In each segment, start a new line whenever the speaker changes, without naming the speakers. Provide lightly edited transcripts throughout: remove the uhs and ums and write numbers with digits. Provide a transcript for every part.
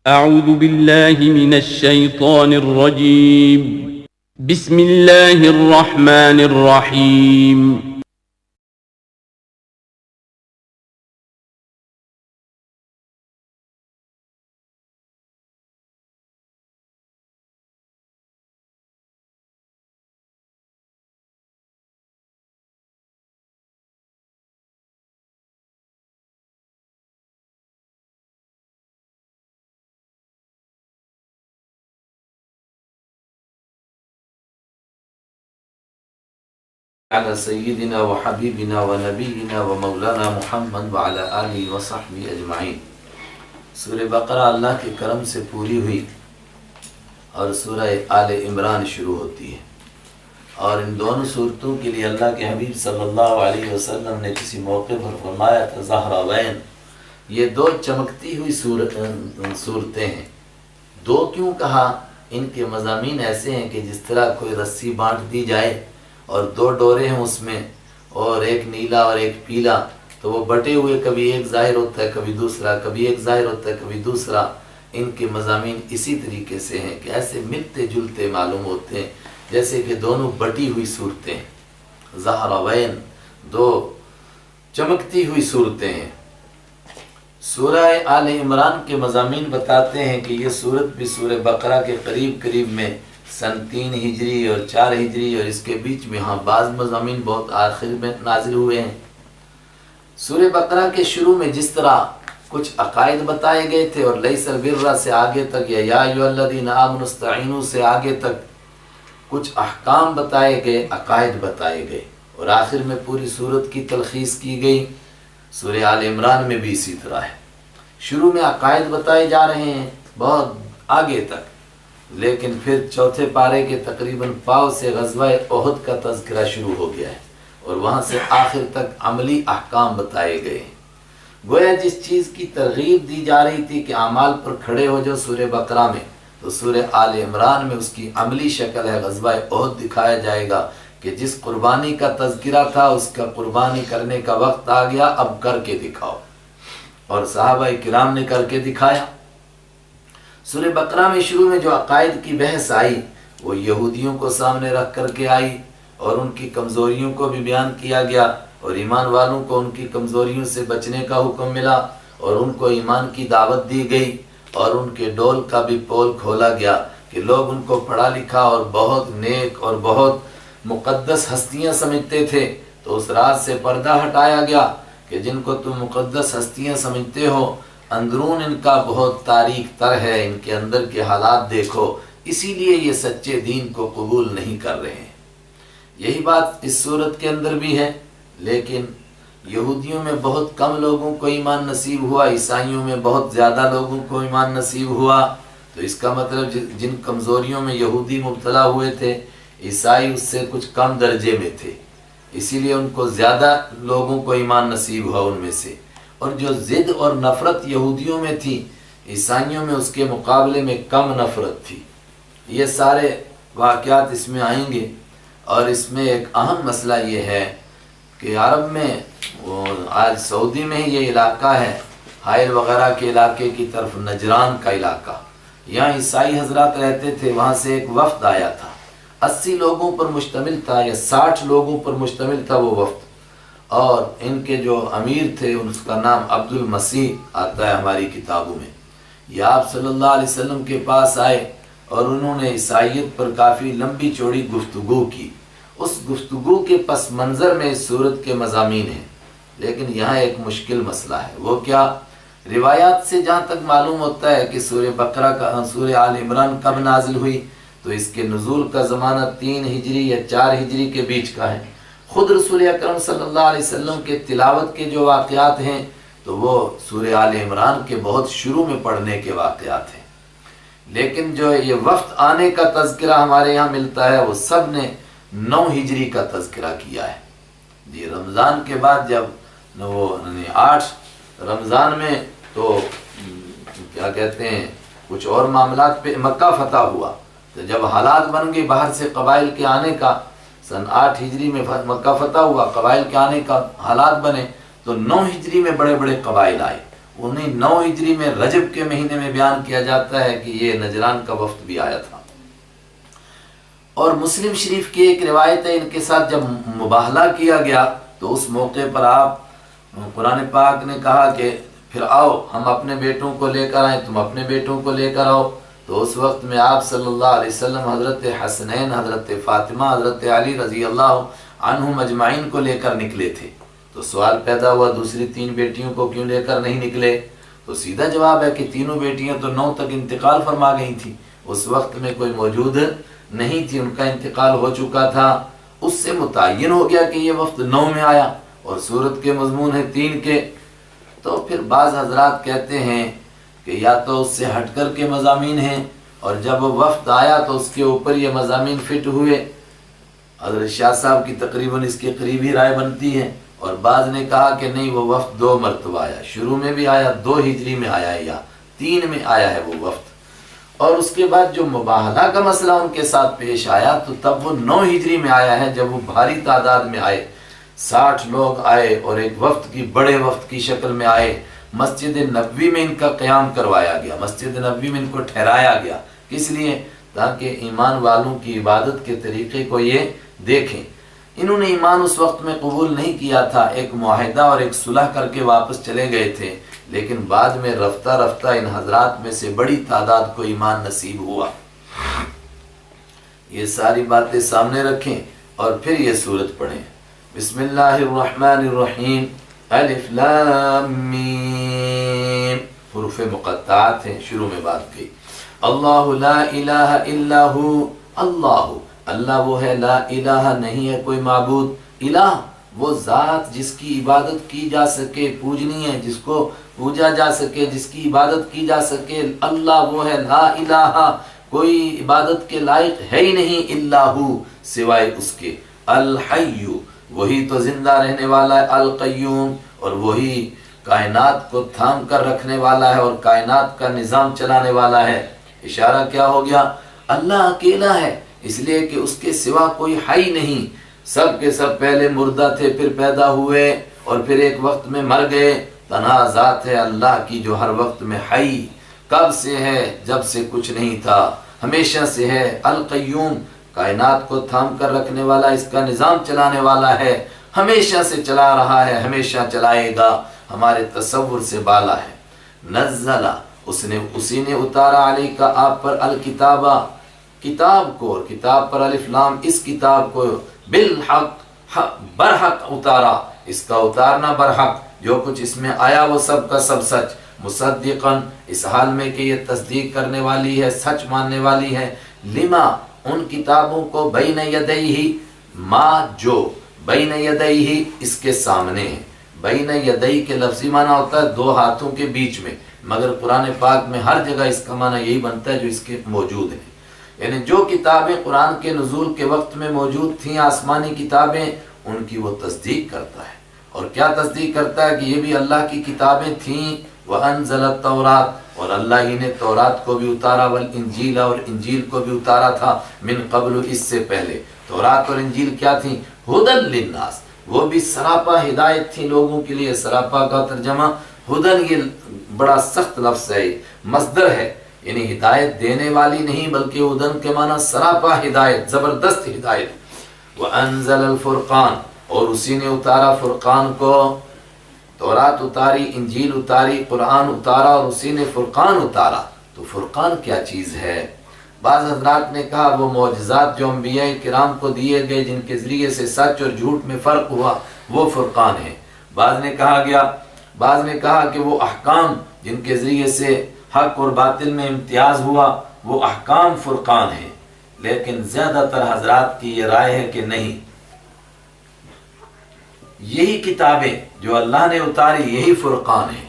أعوذ بالله من الشيطان الرجيم. بسم الله الرحمن الرحيم.
على سيدنا وحبيبنا ونبينا ومولانا محمد وعلى آله وصحبه اجمعین۔ سورہ بقرہ اللہ کے کرم سے پوری ہوئی اور سورہ آل عمران شروع ہوتی ہے، اور ان دونوں صورتوں کے لیے اللہ کے حبیب صلی اللہ علیہ وسلم نے کسی موقع پر فرمایا تھا زہراوین، یہ دو چمکتی ہوئی صورتیں ہیں۔ دو کیوں کہا؟ ان کے مضامین ایسے ہیں کہ جس طرح کوئی رسی بانٹ دی جائے اور دو ڈورے ہیں اس میں، اور ایک نیلا اور ایک پیلا، تو وہ بٹے ہوئے کبھی ایک ظاہر ہوتا ہے کبھی دوسرا، کبھی ایک ظاہر ہوتا ہے کبھی دوسرا۔ ان کے مضامین اسی طریقے سے ہیں کہ ایسے ملتے جلتے معلوم ہوتے ہیں جیسے کہ دونوں بٹی ہوئی صورتیں ہیں۔ زہراوین، دو چمکتی ہوئی صورتیں ہیں۔ سورہ آل عمران کے مضامین بتاتے ہیں کہ یہ صورت بھی سورہ بقرہ کے قریب میں سن 3 ہجری اور 4 ہجری اور اس کے بیچ میں بعض مضامین بہت آخر میں نازل ہوئے ہیں۔ سورہ بقرہ کے شروع میں جس طرح کچھ عقائد بتائے گئے تھے، اور لیس البر سے آگے تک یا ایھا الذین آمنوا استعینوا سے آگے تک کچھ احکام بتائے گئے، عقائد بتائے گئے، اور آخر میں پوری صورت کی تلخیص کی گئی۔ سورہ آل عمران میں بھی اسی طرح ہے، شروع میں عقائد بتائے جا رہے ہیں بہت آگے تک، لیکن پھر چوتھے پارے کے تقریباً پاؤ سے غزوہ احد کا تذکرہ شروع ہو گیا ہے، اور وہاں سے آخر تک عملی احکام بتائے گئے ہیں۔ گویا جس چیز کی ترغیب دی جا رہی تھی کہ اعمال پر کھڑے ہو جو سورہ بقرہ میں، تو سورہ آل عمران میں اس کی عملی شکل ہے۔ غزوہ احد دکھایا جائے گا کہ جس قربانی کا تذکرہ تھا اس کا قربانی کرنے کا وقت آ گیا، اب کر کے دکھاؤ، اور صحابہ کرام نے کر کے دکھایا۔ سورہ بقرہ میں شروع میں جو عقائد کی بحث آئی وہ یہودیوں کو سامنے رکھ کر کے آئی، اور ان کی کمزوریوں کو بھی بیان کیا گیا، اور ایمان والوں کو ان کی کمزوریوں سے بچنے کا حکم ملا، اور ان کو ایمان کی دعوت دی گئی، اور ان کے ڈول کا بھی پول کھولا گیا کہ لوگ ان کو پڑھا لکھا اور بہت نیک اور بہت مقدس ہستیاں سمجھتے تھے، تو اس راز سے پردہ ہٹایا گیا کہ جن کو تم مقدس ہستیاں سمجھتے ہو، اندرون ان کا بہت تاریک تر ہے، ان کے اندر کے حالات دیکھو، اسی لیے یہ سچے دین کو قبول نہیں کر رہے ہیں۔ یہی بات اس صورت کے اندر بھی ہے، لیکن یہودیوں میں بہت کم لوگوں کو ایمان نصیب ہوا، عیسائیوں میں بہت زیادہ لوگوں کو ایمان نصیب ہوا، تو اس کا مطلب جن کمزوریوں میں یہودی مبتلا ہوئے تھے، عیسائی اس سے کچھ کم درجے میں تھے، اسی لیے ان کو زیادہ لوگوں کو ایمان نصیب ہوا ان میں سے۔ اور جو ضد اور نفرت یہودیوں میں تھی، عیسائیوں میں اس کے مقابلے میں کم نفرت تھی۔ یہ سارے واقعات اس میں آئیں گے، اور اس میں ایک اہم مسئلہ یہ ہے کہ عرب میں آج سعودی میں ہی یہ علاقہ ہے، حائل وغیرہ کے علاقے کی طرف نجران کا علاقہ، یہاں عیسائی حضرات رہتے تھے، وہاں سے ایک وفد آیا تھا، 80 لوگوں پر مشتمل تھا یا 60 لوگوں پر مشتمل تھا وہ وفد، اور ان کے جو امیر تھے اس کا نام عبد المسیح آتا ہے ہماری کتابوں میں۔ یہ آپ صلی اللہ علیہ وسلم کے پاس آئے اور انہوں نے عیسائیت پر کافی لمبی چوڑی گفتگو کی۔ اس گفتگو کے پس منظر میں اس صورت کے مضامین ہیں، لیکن یہاں ایک مشکل مسئلہ ہے، وہ کیا؟ روایات سے جہاں تک معلوم ہوتا ہے کہ سورہ بقرہ کا سورہ آل عمران کب نازل ہوئی، تو اس کے نزول کا زمانہ 3 ہجری یا 4 ہجری کے بیچ کا ہے۔ خود رسول اکرم صلی اللہ علیہ وسلم کے تلاوت کے جو واقعات ہیں تو وہ سورہ آل عمران کے بہت شروع میں پڑھنے کے واقعات ہیں، لیکن جو یہ وفد آنے کا تذکرہ ہمارے یہاں ملتا ہے وہ سب نے 9 ہجری کا تذکرہ کیا ہے۔ جی رمضان کے بعد جب وہ 8 رمضان میں تو کیا کہتے ہیں کچھ اور معاملات پہ مکہ فتح ہوا، تو جب حالات بن گئے باہر سے قبائل کے آنے کا، سن 8 ہجری میں مکہ فتح ہوا، قبائل کے آنے کا حالات بنے، تو 9 ہجری میں بڑے بڑے قبائل آئے، انہیں 9 ہجری میں رجب کے مہینے میں بیان کیا جاتا ہے کہ یہ نجران کا وفد بھی آیا تھا۔ اور مسلم شریف کی ایک روایت ہے، ان کے ساتھ جب مباہلہ کیا گیا تو اس موقع پر آپ قرآن پاک نے کہا کہ پھر آؤ ہم اپنے بیٹوں کو لے کر آئیں، تم اپنے بیٹوں کو لے کر آؤ۔ تو اس وقت میں آپ صلی اللہ علیہ وسلم حضرت حسنین، حضرت فاطمہ، حضرت علی رضی اللہ عنہم اجمعین کو لے کر نکلے تھے۔ تو سوال پیدا ہوا دوسری 3 بیٹیوں کو کیوں لے کر نہیں نکلے؟ تو سیدھا جواب ہے کہ تینوں بیٹیاں تو 9 تک انتقال فرما گئی تھیں، اس وقت میں کوئی موجود نہیں تھی، ان کا انتقال ہو چکا تھا۔ اس سے متعین ہو گیا کہ یہ وفد 9 میں آیا اور سورت کے مضمون ہے 3 کے۔ تو پھر بعض حضرات کہتے ہیں کہ یا تو اس سے ہٹ کر کے مضامین ہیں، اور جب وہ وفد آیا تو اس کے اوپر یہ مضامین فٹ ہوئے۔ حضرت شاہ صاحب کی تقریباً اس کے قریبی رائے بنتی ہے، اور بعض نے کہا کہ نہیں، وہ وفد 2 مرتبہ آیا، شروع میں بھی آیا، 2 ہجری میں آیا یا 3 میں آیا ہے وہ وفد۔ اور اس کے بعد جو مباہلہ کا مسئلہ ان کے ساتھ پیش آیا تو تب وہ 9 ہجری میں آیا ہے، جب وہ بھاری تعداد میں آئے، 60 لوگ آئے اور ایک وفد کی، بڑے وفد کی شکل میں آئے۔ مسجد نبوی میں ان کا قیام کروایا گیا، مسجد نبوی میں ان کو ٹھہرایا گیا، کس لیے؟ تاکہ ایمان والوں کی عبادت کے طریقے کو یہ دیکھیں۔ انہوں نے ایمان اس وقت میں قبول نہیں کیا تھا، ایک معاہدہ اور ایک صلح کر کے واپس چلے گئے تھے، لیکن بعد میں رفتہ رفتہ ان حضرات میں سے بڑی تعداد کو ایمان نصیب ہوا۔ یہ ساری باتیں سامنے رکھیں اور پھر یہ سورت پڑھیں۔ بسم اللہ الرحمن الرحیم، الف لام میم، حروف مقطعات ہیں، شروع میں بات کی۔ اللہ لا الہ الا ہو، اللہ وہ ہے، لا الہ نہیں ہے کوئی معبود، الہ وہ ذات جس کی عبادت کی جا سکے، پوجنی ہے، جس کو پوجا جا سکے، جس کی عبادت کی جا سکے، اللہ وہ ہے، لا الہ کوئی عبادت کے لائق ہے ہی نہیں، الا ہو سوائے اس کے، الحی وہی تو زندہ رہنے والا ہے، القیوم اور وہی کائنات کو تھام کر رکھنے والا ہے اور کائنات کا نظام چلانے والا ہے۔ اشارہ کیا ہو گیا؟ اللہ اکیلا ہے، اس لیے کہ اس کے سوا کوئی حی نہیں، سب کے سب پہلے مردہ تھے، پھر پیدا ہوئے اور پھر ایک وقت میں مر گئے۔ تنہا ذات ہے اللہ کی جو ہر وقت میں حی، کب سے ہے؟ جب سے کچھ نہیں تھا، ہمیشہ سے ہے۔ القیوم کائنات کو تھام کر رکھنے والا، اس کا نظام چلانے والا ہے، ہمیشہ سے چلا رہا ہے، ہمیشہ چلائے گا، ہمارے تصور سے بالا ہے۔ نزلہ اسی نے اتارا، علیہ کا آپ پر، الکتابہ کتاب کو، اور کتاب پر الف لام، اس کتاب کو، بالحق برحق اتارا، اس کا اتارنا برحق، جو کچھ اس میں آیا وہ سب کا سب سچ، مصدقاً اس حال میں کہ یہ تصدیق کرنے والی ہے، سچ ماننے والی ہے، لما ان کتابوں کو، بین یدیہ ما جو، بین یدیہ اس کے سامنے ہے۔ بین یدیہ کے لفظی معنی ہوتا ہے 2 ہاتھوں کے بیچ میں، مگر قرآن پاک میں ہر جگہ اس کا معنی یہی بنتا ہے جو اس کے موجود ہیں، یعنی جو کتابیں قرآن کے نزول کے وقت میں موجود تھیں، آسمانی کتابیں، ان کی وہ تصدیق کرتا ہے۔ اور کیا تصدیق کرتا ہے؟ کہ یہ بھی اللہ کی کتابیں تھیں۔ وَأَنزَلَ التَّوْرَاتَ اور اللہ ہی نے تورات کو بھی اتارا، والانجیل اور انجیل کو بھی اتارا تھا، من قبل اس سے پہلے۔ تورات اور انجیل کیا تھیں؟ ہدی للناس، وہ بھی سراپا ہدایت تھی لوگوں کے لیے۔ سراپا کا ترجمہ ہدن، یہ بڑا سخت لفظ ہے، مصدر ہے، یعنی ہدایت دینے والی نہیں بلکہ ہدن کے معنی سراپا ہدایت، زبردست ہدایت۔ وَأَنزَلَ الْفُرْقَانَ اور اسی نے اتارا فرقان کو، تورات اتاری، انجیل اتاری، قرآن اتارا اور اسی نے فرقان اتارا۔ تو فرقان کیا چیز ہے؟ بعض حضرات نے کہا وہ معجزات جو انبیاء کرام کو دیے گئے، جن کے ذریعے سے سچ اور جھوٹ میں فرق ہوا، وہ فرقان ہے۔ بعض نے کہا کہ وہ احکام جن کے ذریعے سے حق اور باطل میں امتیاز ہوا، وہ احکام فرقان ہیں، لیکن زیادہ تر حضرات کی یہ رائے ہے کہ نہیں، یہی کتابیں جو اللہ نے اتاری یہی فرقان ہیں۔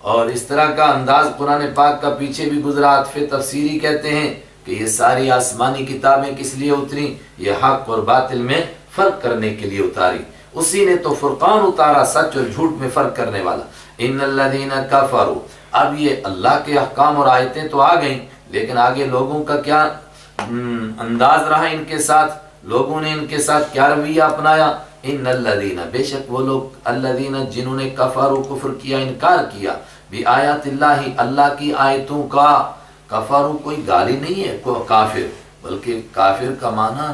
اور اس طرح کا انداز قرآن پاک کا پیچھے بھی گزرا، عطف تفسیری کہتے ہیں کہ یہ ساری آسمانی کتابیں کس لیے اتری؟ یہ حق اور باطل میں فرق کرنے کے لیے اتاری۔ اسی نے تو فرقان اتارا، سچ اور جھوٹ میں فرق کرنے والا۔ ان الذین کفروا، اب یہ اللہ کے احکام اور آیتیں تو آ گئیں، لیکن آگے لوگوں کا کیا انداز رہا ان کے ساتھ، لوگوں نے ان کے ساتھ کیا رویہ اپنایا؟ ان الذین، بے شک وہ لوگ، الذین جنہوں نے کفروا کفر کیا، انکار کیا، بآیات اللہ، اللہ کی آیتوں کا، کفروا کوئی گالی نہیں ہے کافر، بلکہ کافر کا معنی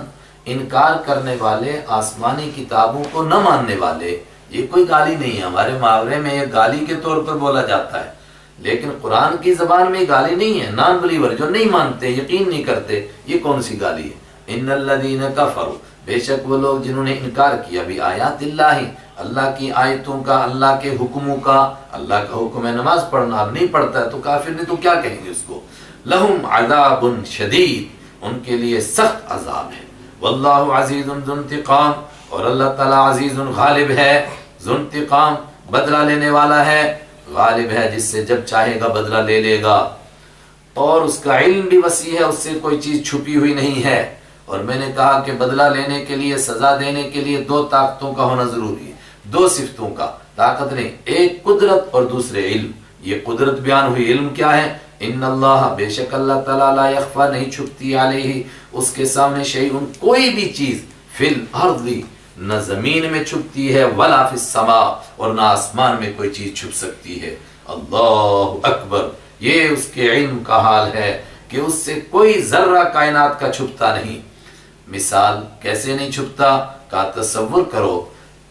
انکار کرنے والے، آسمانی کتابوں کو نہ ماننے والے، یہ کوئی گالی نہیں ہے، ہمارے محاورے میں یہ گالی کے طور پر بولا جاتا ہے، لیکن قرآن کی زبان میں گالی نہیں ہے، نان بلیور جو نہیں مانتے، یقین نہیں کرتے، یہ کون سی گالی ہے؟ ان الذین کفروا، بے شک وہ لوگ جنہوں نے انکار کیا، بآیات اللہ، اللہ کی آیتوں کا، اللہ کے حکموں کا، اللہ کا حکم ہے نماز پڑھنا، اب نہیں پڑھتا ہے تو کافر نہیں تو کیا کہیں گے اس کو؟ لہم عذاب شدید، ان کے لیے سخت عذاب ہے، واللہ عزیز ذو انتقام، اور اللہ تعالیٰ عزیز غالب ہے، ذو انتقام بدلہ لینے والا ہے، غالب ہے، جس سے جب چاہے گا بدلہ لے لے گا، اور اس کا علم بھی وسیع ہے، اس سے کوئی چیز چھپی ہوئی نہیں ہے۔ اور میں نے کہا کہ بدلہ لینے کے لیے، سزا دینے کے لیے دو طاقتوں کا ہونا ضروری ہے، دو صفتوں کا، طاقت نہیں، ایک قدرت اور دوسرے علم۔ یہ قدرت بیان ہوئی، علم کیا ہے؟ ان اللہ، بے شک اللہ تعالیٰ، لا یخفا، نہیں چھپتی، علیہ، اس کے سامنے، شیئن، کوئی بھی چیز، فی الارض، نہ زمین میں چھپتی ہے، ولا فی السماء، اور نہ آسمان میں کوئی چیز چھپ سکتی ہے۔ اللہ اکبر، یہ اس کے علم کا حال ہے کہ اس سے کوئی ذرہ کائنات کا چھپتا نہیں۔ مثال کیسے نہیں چھپتا کا تصور کرو،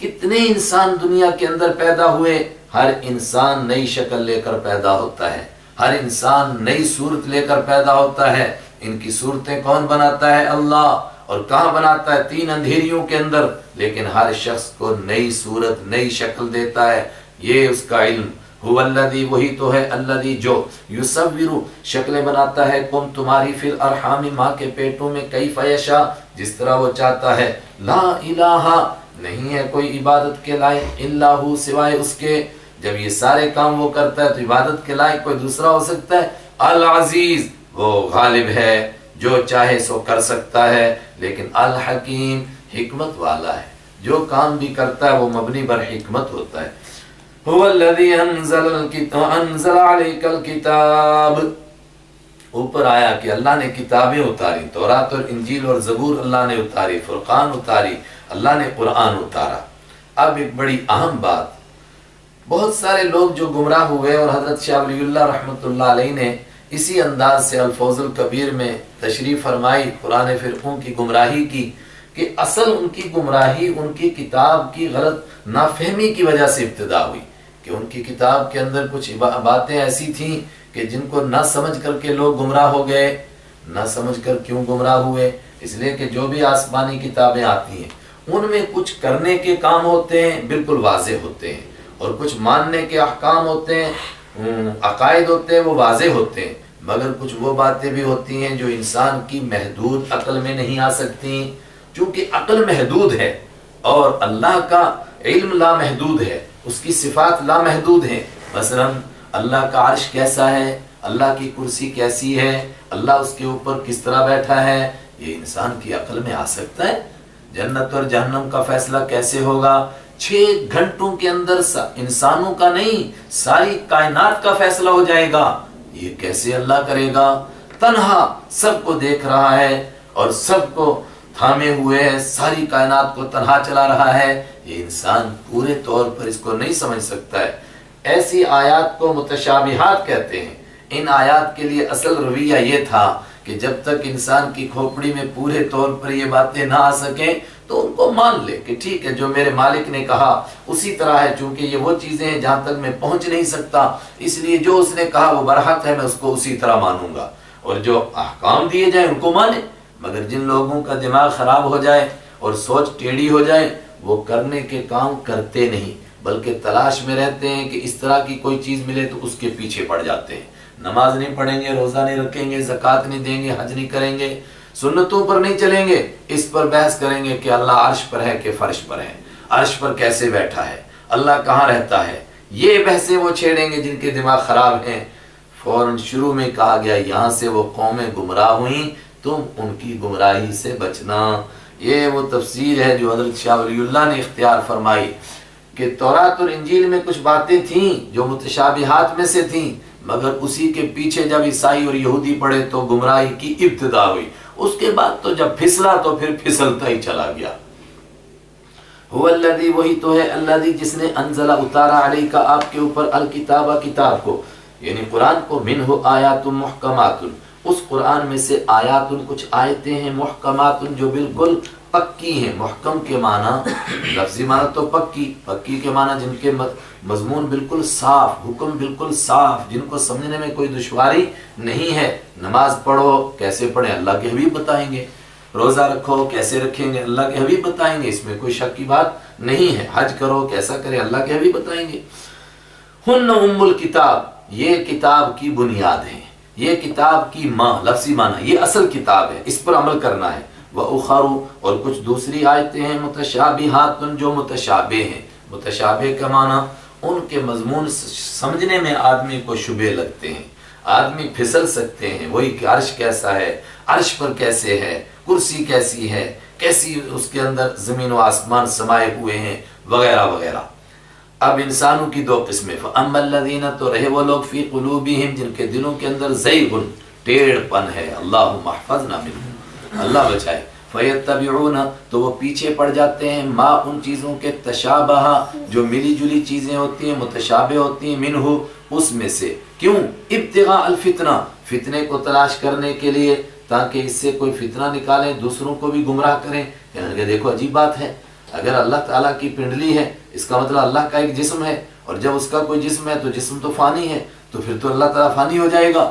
کتنے انسان دنیا کے اندر پیدا ہوئے، ہر انسان نئی شکل لے کر پیدا ہوتا ہے، ہر انسان نئی صورت لے کر پیدا ہوتا ہے، ان کی صورتیں کون بناتا ہے؟ اللہ، اور کہاں بناتا ہے؟ تین اندھیریوں کے اندر، لیکن ہر شخص کو نئی صورت، نئی شکل دیتا ہے، یہ اس کا علم۔ هو الذی، وہی تو ہے، الذی جو، یصور، شکلیں بناتا ہے، کم تمہاری، فی الارحام، ماں کے پیٹوں میں، کیف یشاء، جس طرح وہ چاہتا ہے، لا الہ، نہیں ہے کوئی عبادت کے لائق، الا ہو، سوائے اس کے، جب یہ سارے کام وہ کرتا ہے تو عبادت کے لائق کوئی دوسرا ہو سکتا ہے؟ العزیز، وہ غالب ہے، جو چاہے سو کر سکتا ہے، لیکن الحکیم، حکمت والا ہے، جو کام بھی کرتا ہے وہ مبنی بر حکمت ہوتا ہے۔ هو الذی انزل علیک الکتاب، اوپر آیا کہ اللہ نے کتابیں اتاری، تورات اور انجیل اور زبور اللہ نے اتاری، فرقان اتاری، اللہ نے قرآن اتارا۔ اب ایک بڑی اہم بات، بہت سارے لوگ جو گمراہ ہوئے، اور حضرت شاہ ولی اللہ رحمۃ اللہ علیہ نے اسی انداز سے الفوز الکبیر میں تشریف فرمائی قرآن فرقوں کی گمراہی کی، کہ اصل ان کی گمراہی ان کی کتاب کی غلط نافہمی کی وجہ سے ابتدا ہوئی، کہ ان کی کتاب کے اندر کچھ باتیں ایسی تھیں کہ جن کو نہ سمجھ کر کے لوگ گمراہ ہو گئے۔ نہ سمجھ کر کیوں گمراہ ہوئے؟ اس لیے کہ جو بھی آسمانی کتابیں آتی ہیں ان میں کچھ کرنے کے کام ہوتے ہیں، بالکل واضح ہوتے ہیں، اور کچھ ماننے کے احکام ہوتے ہیں، عقائد ہوتے ہیں، وہ واضح ہوتے ہیں، مگر کچھ وہ باتیں بھی ہوتی ہیں جو انسان کی محدود عقل میں نہیں آ سکتی، چونکہ عقل محدود ہے اور اللہ کا علم لامحدود ہے، اس کی صفات لامحدود ہیں۔ مثلا اللہ کا عرش کیسا ہے، اللہ کی کرسی کیسی ہے، اللہ اس کے اوپر کس طرح بیٹھا ہے، یہ انسان کی عقل میں آ سکتا ہے؟ جنت اور جہنم کا فیصلہ کیسے ہوگا؟ 6 گھنٹوں کے اندر انسانوں کا نہیں، ساری کائنات کا فیصلہ ہو جائے گا، یہ کیسے اللہ کرے گا؟ تنہا سب کو دیکھ رہا ہے اور سب کو تھامے ہوئے ہے، ساری کائنات کو تنہا چلا رہا ہے، یہ انسان پورے طور پر اس کو نہیں سمجھ سکتا ہے۔ ایسی آیات کو متشابہات کہتے ہیں۔ ان آیات کے لیے اصل رویہ یہ تھا کہ جب تک انسان کی کھوپڑی میں پورے طور پر یہ باتیں نہ آ سکیں تو ان کو مان لے کہ ٹھیک ہے، جو میرے مالک نے کہا اسی طرح ہے، چونکہ یہ وہ چیزیں ہیں جہاں تک میں پہنچ نہیں سکتا، اس لیے جو اس نے کہا وہ برحق ہے، میں اس کو اسی طرح مانوں گا، اور جو احکام دیے جائیں ان کو مانے۔ مگر جن لوگوں کا دماغ خراب ہو جائے اور سوچ ٹیڑھی ہو جائے، وہ کرنے کے کام کرتے نہیں، بلکہ تلاش میں رہتے ہیں کہ اس طرح کی کوئی چیز ملے تو اس کے پیچھے پڑ جاتے ہیں۔ نماز نہیں پڑھیں گے، روزہ نہیں رکھیں گے، زکوٰۃ نہیں دیں گے، حج نہیں کریں گے، سنتوں پر نہیں چلیں گے، اس پر بحث کریں گے کہ اللہ عرش پر ہے کہ فرش پر ہے، عرش پر کیسے بیٹھا ہے، اللہ کہاں رہتا ہے، یہ بحثیں وہ چھیڑیں گے جن کے دماغ خراب ہیں۔ فوراً شروع میں کہا گیا یہاں سے وہ قومیں گمراہ ہوئیں، تم ان کی گمراہی سے بچنا۔ یہ وہ تفسیر ہے جو حضرت شاہ ولی اللہ نے اختیار فرمائی کہ تورات اور انجیل میں کچھ باتیں تھیں جو متشابہات میں سے تھیں، مگر اسی کے پیچھے جب عیسائی اور یہودی پڑے تو گمراہی کی ابتدا ہوئی، اس کے بعد تو جب پھسلا تو پھر پھسلتا ہی چلا گیا۔ هو الذی وہی تو ہے الذی جس نے انزل اتارا علیک آپ کے اوپر الکتاب کتاب کو یعنی قرآن کو منہ آیات محکمات اس قرآن میں سے آیات کچھ آیتیں ہیں محکمات جو بالکل پکی ہیں. محکم کے معنی لفظی معنی تو پکی کے معنی جن کے مضمون بالکل صاف حکم بالکل صاف جن کو سمجھنے میں کوئی دشواری نہیں ہے. نماز پڑھو کیسے پڑھیں اللہ کے حبیب بتائیں گے. روزہ رکھو کیسے رکھیں گے اللہ کے حبیب بتائیں گے. اس میں کوئی شک کی بات نہیں ہے. حج کرو کیسا کریں اللہ کے حبیب بتائیں گے. ہن ام الکتاب یہ کتاب کی بنیاد ہے. یہ کتاب کی ماں لفظی معنی یہ اصل کتاب ہے اس پر عمل کرنا ہے. وَأُخَرُ اور کچھ دوسری آیتیں ہیں متشابہات جو متشابہ ہیں. متشابہ کا معنی ان کے مضمون سمجھنے میں آدمی کو شبہ لگتے ہیں آدمی پھسل سکتے ہیں. وہی کہ عرش کیسا ہے عرش پر کیسے ہے کرسی کیسی ہے کیسی اس کے اندر زمین و آسمان سمائے ہوئے ہیں وغیرہ وغیرہ. اب انسانوں کی دو قسمیں فَأَمَّا الَّذِينَ تو رہے وہ لوگ فی قلوبہم جن کے دلوں کے اندر زیغ ٹیڑھ پن ہے. اللہم احفظنا منہ اللہ بچائے. فَيَتَّبِعُونَ تو وہ پیچھے پڑ جاتے ہیں ما ان چیزوں کے تشابہ جو ملی جلی چیزیں ہوتی ہیں متشابہ ہوتی ہیں منہ اس میں سے. کیوں ابتغاء الفتنہ فتنے کو تلاش کرنے کے لیے تاکہ اس سے کوئی فتنہ نکالیں دوسروں کو بھی گمراہ کریں. یعنی کہ دیکھو عجیب بات ہے اگر اللہ تعالیٰ کی پنڈلی ہے اس کا مطلب اللہ کا ایک جسم ہے اور جب اس کا کوئی جسم ہے تو جسم تو فانی ہے تو پھر تو اللہ تعالیٰ فانی ہو جائے گا.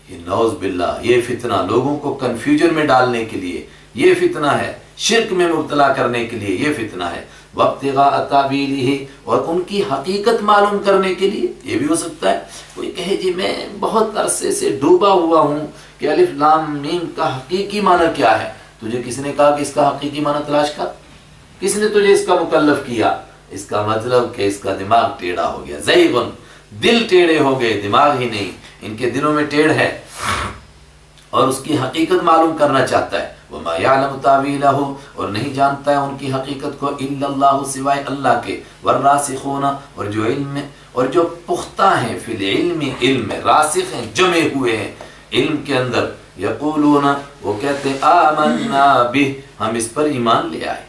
یہ نعوذ باللہ یہ فتنہ لوگوں کو کنفیوژن میں ڈالنے کے لیے یہ فتنہ ہے. شرک میں مبتلا کرنے کے لیے یہ فتنہ ہے. وابتغاء تاویلہ اور ان کی حقیقت معلوم کرنے کے لیے. یہ بھی ہو سکتا ہے کوئی کہے جی میں بہت عرصے سے ڈوبا ہوا ہوں کہ الف لام میم کا حقیقی معنی کیا ہے. تجھے کس نے کہا کہ اس کا حقیقی معنی تلاش کر؟ کس نے تجھے اس کا مکلف کیا؟ اس کا مطلب کہ اس کا دماغ ٹیڑھا ہو گیا. زیغن دل ٹیڑھے ہو گئے دماغ ہی نہیں ان کے دلوں میں ٹیڑھ ہے اور اس کی حقیقت معلوم کرنا چاہتا ہے. وما یعلم تاویلہ اور نہیں جانتا ہے ان کی حقیقت کو الا اللہ سوائے اللہ کے. والراسخون اور جو علم میں اور جو پختہ ہیں فی العلم علم میں راسخ ہیں جمے ہوئے ہیں علم کے اندر. یقولون وہ کہتے ہیں آمنا بہ ہم اس پر ایمان لے آئے.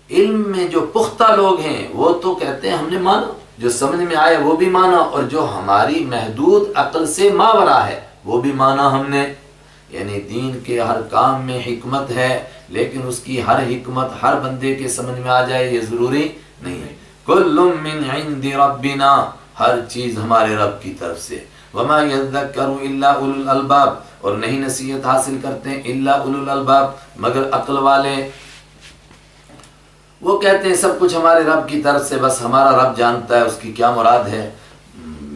علم میں جو پختہ لوگ ہیں وہ تو کہتے ہیں ہم نے مانا جو سمجھ میں آیا وہ بھی مانا اور جو ہماری محدود عقل سے ماورا ہے وہ بھی مانا ہم نے. یعنی دین کے ہر کام میں حکمت ہے لیکن اس کی ہر حکمت ہر بندے کے سمجھ میں آ جائے یہ ضروری نہیں ہے. کل من عند ربنا ہر چیز ہمارے رب کی طرف سے. وما یذکر الا اولو الالباب اور نہیں نصیحت حاصل کرتے ہیں الا اولو الالباب مگر عقل والے. وہ کہتے ہیں سب کچھ ہمارے رب کی طرف سے بس ہمارا رب جانتا ہے اس کی کیا مراد ہے.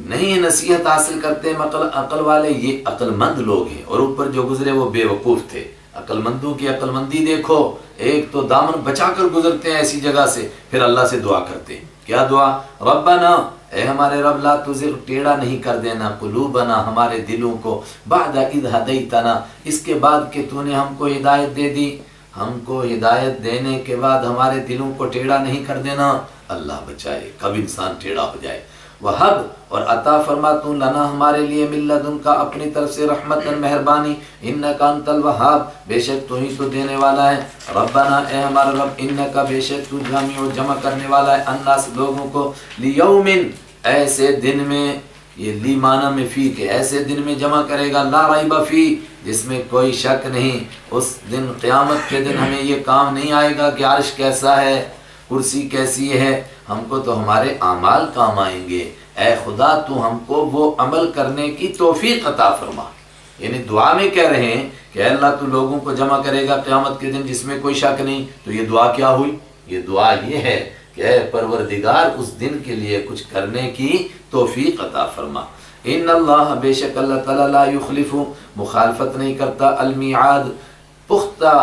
نہیں نصیحت حاصل کرتے ہیں عقل والے. یہ عقل مند لوگ ہیں اور اوپر جو گزرے وہ بے وقوف تھے. عقل مندوں کی عقل مندی دیکھو ایک تو دامن بچا کر گزرتے ہیں ایسی جگہ سے پھر اللہ سے دعا کرتے ہیں. کیا دعا؟ ربنا اے ہمارے رب لا تزغ ٹیڑھا نہیں کر دینا قلوبنا ہمارے دلوں کو بعد اذ ہدیتنا اس کے بعد کہ تو نے ہم کو ہدایت دے دی. ہم کو ہدایت دینے کے بعد ہمارے دلوں کو ٹیڑھا نہیں کر دینا. اللہ بچائے کب انسان ٹیڑھا ہو جائے. وہب اور عطا فرما تو لنا ہمارے لیے من لدن کا اپنی طرف سے رحمتن مہربانی. انکا انت الوہاب بے شک تو ہی تو دینے والا ہے. ربنا اے ہمارا رب انکا بے شک تو جامع جمع کرنے والا ہے الناس لوگوں کو لیوم ایسے دن میں. یہ لی معنی میں فی کے ایسے دن میں جمع کرے گا لا ریب فی جس میں کوئی شک نہیں. اس دن قیامت کے دن ہمیں یہ کام نہیں آئے گا کہ عرش کیسا ہے کرسی کیسی ہے. ہم کو تو ہمارے اعمال کام آئیں گے. اے خدا تو ہم کو وہ عمل کرنے کی توفیق عطا فرما. یعنی دعا میں کہہ رہے ہیں کہ اے اللہ تو لوگوں کو جمع کرے گا قیامت کے دن جس میں کوئی شک نہیں. تو یہ دعا کیا ہوئی؟ یہ دعا یہ ہے کہ اے پروردگار اس دن کے لیے کچھ کرنے کی توفیق عطا فرما. ان اللہ بے شک اللہ تعالیٰ لا یخلف مخالفت نہیں کرتا المیعاد پختہ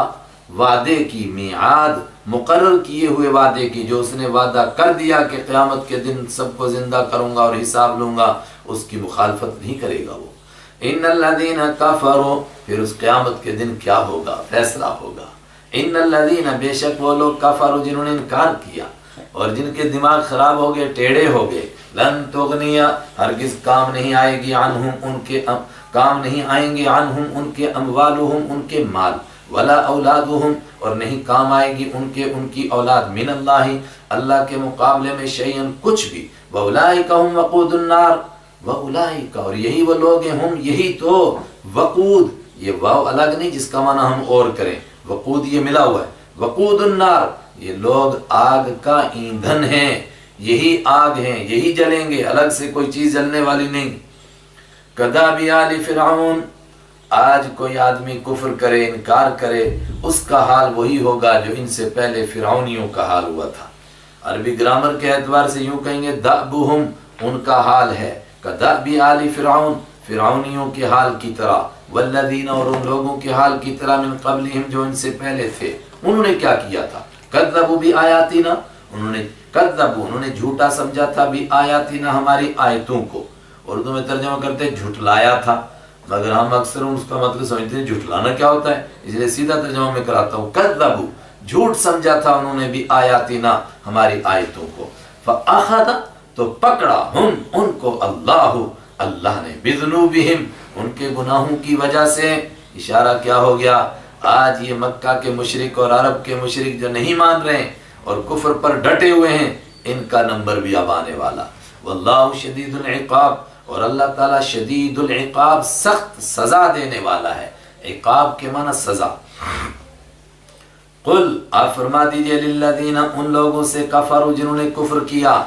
وعدے کی. میعاد مقرر کیے ہوئے وعدے کی جو اس نے وعدہ کر دیا کہ قیامت کے دن سب کو زندہ کروں گا اور حساب لوں گا اس کی مخالفت نہیں کرے گا وہ. ان الذین کفروا پھر اس قیامت کے دن کیا ہوگا فیصلہ ہوگا. ان الذین بے شک وہ لوگ کفروا جنہوں نے انکار کیا اور جن کے دماغ خراب ہو گئے ٹیڑھے ہو گئے. لن تغنیا ہرگز کام نہیں آئے گی عنہم ان کے کام نہیں آئیں گے عنہم ان کے اموالہم ان کے مال ولا اولادہم، اور نہیں کام آئے گی ان کی اولاد، من اللہ، اللہ کے مقابلے میں شیئن کچھ بھی، واولئک هم وقود النار، واولئک، اور یہی وہ لوگ ہیں، ہم یہی تو، وقود، یہ واو الگ نہیں جس کا معنی ہم اور کریں، وقود یہ ملا ہوا ہے، وقود النار، یہ لوگ آگ کا ایندھن ہیں، یہی آگ ہیں، یہی جلیں گے، الگ سے کوئی چیز جلنے والی نہیں۔ کداب آل فرعون، آج کوئی آدمی کفر کرے، انکار کرے، اس کا حال وہی ہوگا جو ان سے پہلے فرعونیوں کا حال ہوا تھا۔ عربی گرامر کے اعتبار سے یوں کہیں گے دأبہم، ان کا حال ہے کداب آل فرعون، فرعونیوں کے حال کی طرح، والذین، اور ان لوگوں کے حال کی طرح، من قبلہم، جو ان سے پہلے تھے۔ انہوں نے کیا کیا تھا؟ کذبوا بآیاتنا، انہوں نے جھوٹا سمجھا تھا، بآیاتنا، ہماری آیتوں کو، اردو میں ترجمہ کرتے ہیں جھٹلایا تھا، مگر ہم اکثر اس کا مطلب سمجھتے ہیں جھٹلانا کیا ہوتا ہے، اس لیے سیدھا ترجمہ میں کراتا ہوں، کذبوا، جھوٹ سمجھا تھا انہوں نے، بآیاتنا، ہماری آیتوں کو، فأخذ، تو پکڑا، ہم، ان کو، اللہ نے، بذنوبہم، ان کے گناہوں کی وجہ سے۔ اشارہ کیا ہو گیا؟ آج یہ مکہ کے مشرک اور عرب کے مشرک جو نہیں مان رہے ہیں اور کفر پر ڈٹے ہوئے ہیں، ان کا نمبر بھی اب آنے والا۔ واللہ شدید العقاب، اور اللہ تعالیٰ شدید العقاب، سخت سزا دینے والا ہے۔ عقاب کے معنی سزا۔ قل، آپ فرما دیجئے، للذین، ان لوگوں سے، کفروا، جنہوں نے کفر کیا،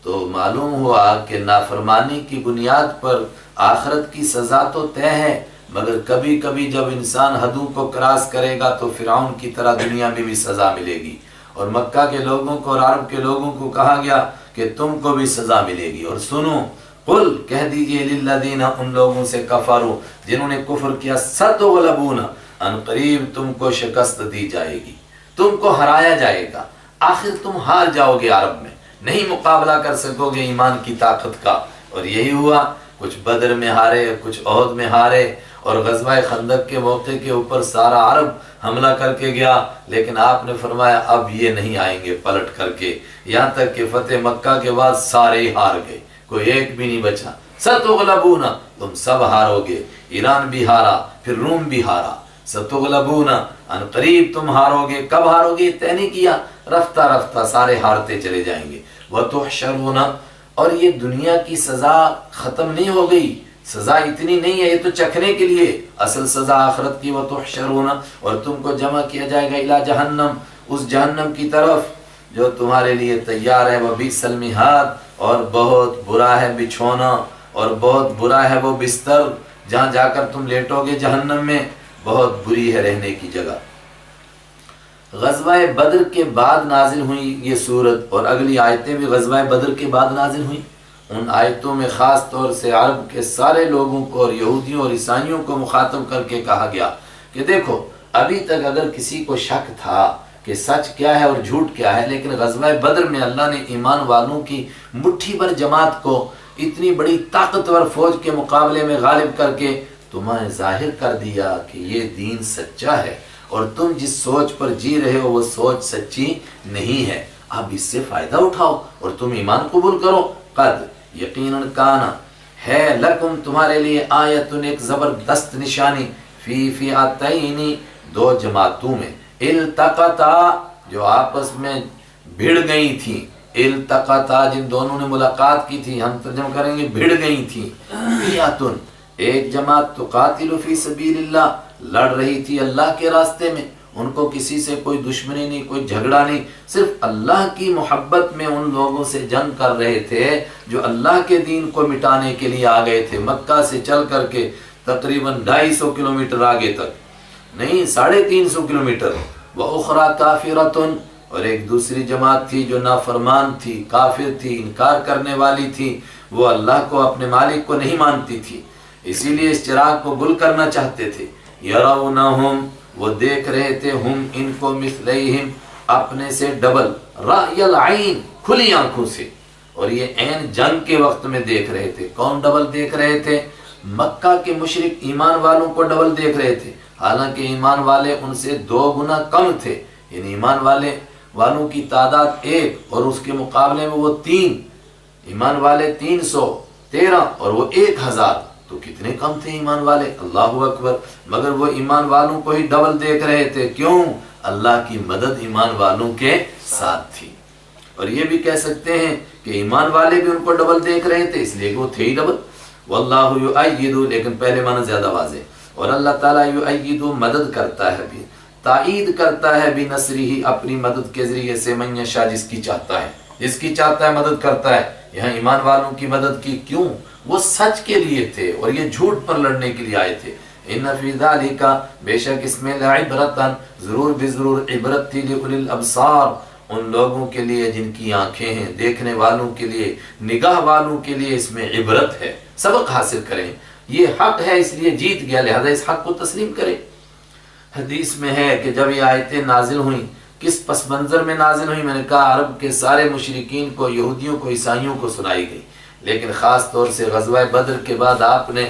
تو معلوم ہوا کہ نافرمانی کی بنیاد پر آخرت کی سزا تو طے ہے، مگر کبھی کبھی جب انسان حدوں کو کراس کرے گا تو فرعون کی طرح دنیا میں بھی سزا ملے گی، اور مکہ کے لوگوں کو اور عرب کے لوگوں کو کہا گیا کہ تم کو بھی سزا ملے گی۔ اور سنو، قل، کہہ دیجئے، للذین، ان لوگوں سے، کفروا، جنہوں نے کفر کیا، ستغلبون، ان قریب تم کو شکست دی جائے گی، تم کو ہرایا جائے گا، آخر تم ہار جاؤ گے، عرب میں نہیں مقابلہ کر سکو گے ایمان کی طاقت کا۔ اور یہی ہوا، کچھ بدر میں ہارے، کچھ احد میں ہارے، اور غزوہ خندق کے موقع کے اوپر سارا عرب حملہ کر کے گیا، لیکن آپ نے فرمایا اب یہ نہیں آئیں گے پلٹ کر کے، یہاں تک کہ فتح مکہ کے بعد سارے ہی ہار گئے، کوئی ایک بھی نہیں بچا۔ ستغلبون، تم سب ہارو گے، ایران بھی ہارا، پھر روم بھی ہارا، ستغلبون، ان قریب تم ہارو گے، کب ہارو گے طے نہیں کیا، رفتہ رفتہ سارے ہارتے چلے جائیں گے۔ وتحشرون، اور یہ دنیا کی سزا ختم نہیں ہو گئی، سزا اتنی نہیں ہے، یہ تو چکھنے کے لیے، اصل سزا آخرت کی۔ وتحشرون، اور تم کو جمع کیا جائے گا، الی جہنم، اس جہنم کی طرف جو تمہارے لیے تیار ہے، وبئس المہاد، اور بہت برا ہے بچھونا، اور بہت برا ہے وہ بستر جہاں جا کر تم لیٹو گے، جہنم میں بہت بری ہے رہنے کی جگہ۔ غزوہ بدر کے بعد نازل ہوئی یہ سورت، اور اگلی آیتیں بھی غزوہ بدر کے بعد نازل ہوئیں۔ ان آیتوں میں خاص طور سے عرب کے سارے لوگوں کو اور یہودیوں اور عیسائیوں کو مخاطب کر کے کہا گیا کہ دیکھو، ابھی تک اگر کسی کو شک تھا کہ سچ کیا ہے اور جھوٹ کیا ہے، لیکن غزوہ بدر میں اللہ نے ایمان والوں کی مٹھی بھر جماعت کو اتنی بڑی طاقتور فوج کے مقابلے میں غالب کر کے تمہیں ظاہر کر دیا کہ یہ دین سچا ہے، اور تم جس سوچ پر جی رہے ہو وہ سوچ سچی نہیں ہے، اب اس سے فائدہ اٹھاؤ اور تم ایمان قبول کرو۔ قد، یقیناً، کانا، ہے، لکم، تمہارے لیے، آیتن، ایک زبردست نشانی، فی فئتین، دو جماعتوں میں، التقطا، جو آپس میں بھڑ گئی تھیں، التقطا، جن دونوں نے ملاقات کی تھی، ہم ترجمہ کریں گے بھڑ گئی تھیں، فئتن، ایک جماعت، تقاتل فی سبیل اللہ، لڑ رہی تھی اللہ کے راستے میں، ان کو کسی سے کوئی دشمنی نہیں، کوئی جھگڑا نہیں، صرف اللہ کی محبت میں ان لوگوں سے جنگ کر رہے تھے جو اللہ کے دین کو مٹانے کے لیے آ گئے تھے، مکہ سے چل کر کے تقریباً 250 کلومیٹر آگے تک، نہیں 350 کلومیٹر۔ وَأُخْرَى كَافِرَةٌ، اور ایک دوسری جماعت تھی جو نافرمان تھی، کافر تھی، انکار کرنے والی تھی، وہ اللہ کو، اپنے مالک کو نہیں مانتی تھی، اسی لیے اس چراغ کو گل کرنا چاہتے تھے۔ یرونہم، وہ دیکھ رہے تھے، ہم، ان کو، مثلیہم، اپنے سے ڈبل، رأی العین، کھلی آنکھوں سے، اور یہ عین جنگ کے وقت میں دیکھ رہے تھے۔ کون ڈبل دیکھ رہے تھے؟ مکہ کے مشرک ایمان والوں کو ڈبل دیکھ رہے تھے، حالانکہ ایمان والے ان سے 2 گنا کم تھے، یعنی ایمان والوں کی تعداد 1 اور اس کے مقابلے میں وہ 3، ایمان والے 313 اور وہ 1000، تو کتنے کم تھے ایمان والے، اللہ اکبر، مگر وہ ایمان والوں کو ہی ڈبل دیکھ رہے تھے، کیوں؟ اللہ کی مدد ایمان والوں کے ساتھ تھی۔ اور یہ بھی کہہ سکتے ہیں کہ ایمان والے بھی ان کو ڈبل دیکھ رہے تھے، اس لیے کہ وہ تھے ہی ڈبل۔ واللہ یؤید، لیکن پہلے معنی زیادہ واضح، اور اللہ تعالیٰ یؤید مدد کرتا ہے بھی، تائید کرتا ہے بنصرہ اپنی مدد کے ذریعے سے، من یشاء جس کی چاہتا ہے، جس کی چاہتا ہے مدد کرتا ہے۔ یہاں ایمان والوں کی مدد کی، کیوں؟ وہ سچ کے لیے تھے اور یہ جھوٹ پر لڑنے کے لیے آئے تھے۔ ان فی ذالک، بے شک اس میں لعبرۃ، ضرور بے ضرور عبرت تھی، لأولی الابصار، ان لوگوں کے لیے جن کی آنکھیں ہیں، دیکھنے والوں کے لیے، نگاہ والوں کے لیے اس میں عبرت ہے، سبق حاصل کریں۔ یہ حق ہے اس لیے جیت گیا، لہذا اس حق کو تسلیم کریں۔ حدیث میں ہے کہ جب یہ آیتیں نازل ہوئیں، کس پس منظر میں نازل ہوئی؟ میں نے کہا عرب کے سارے مشرکین کو، یہودیوں کو، عیسائیوں کو سنائی گئی، لیکن خاص طور سے غزوہ بدر کے بعد آپ نے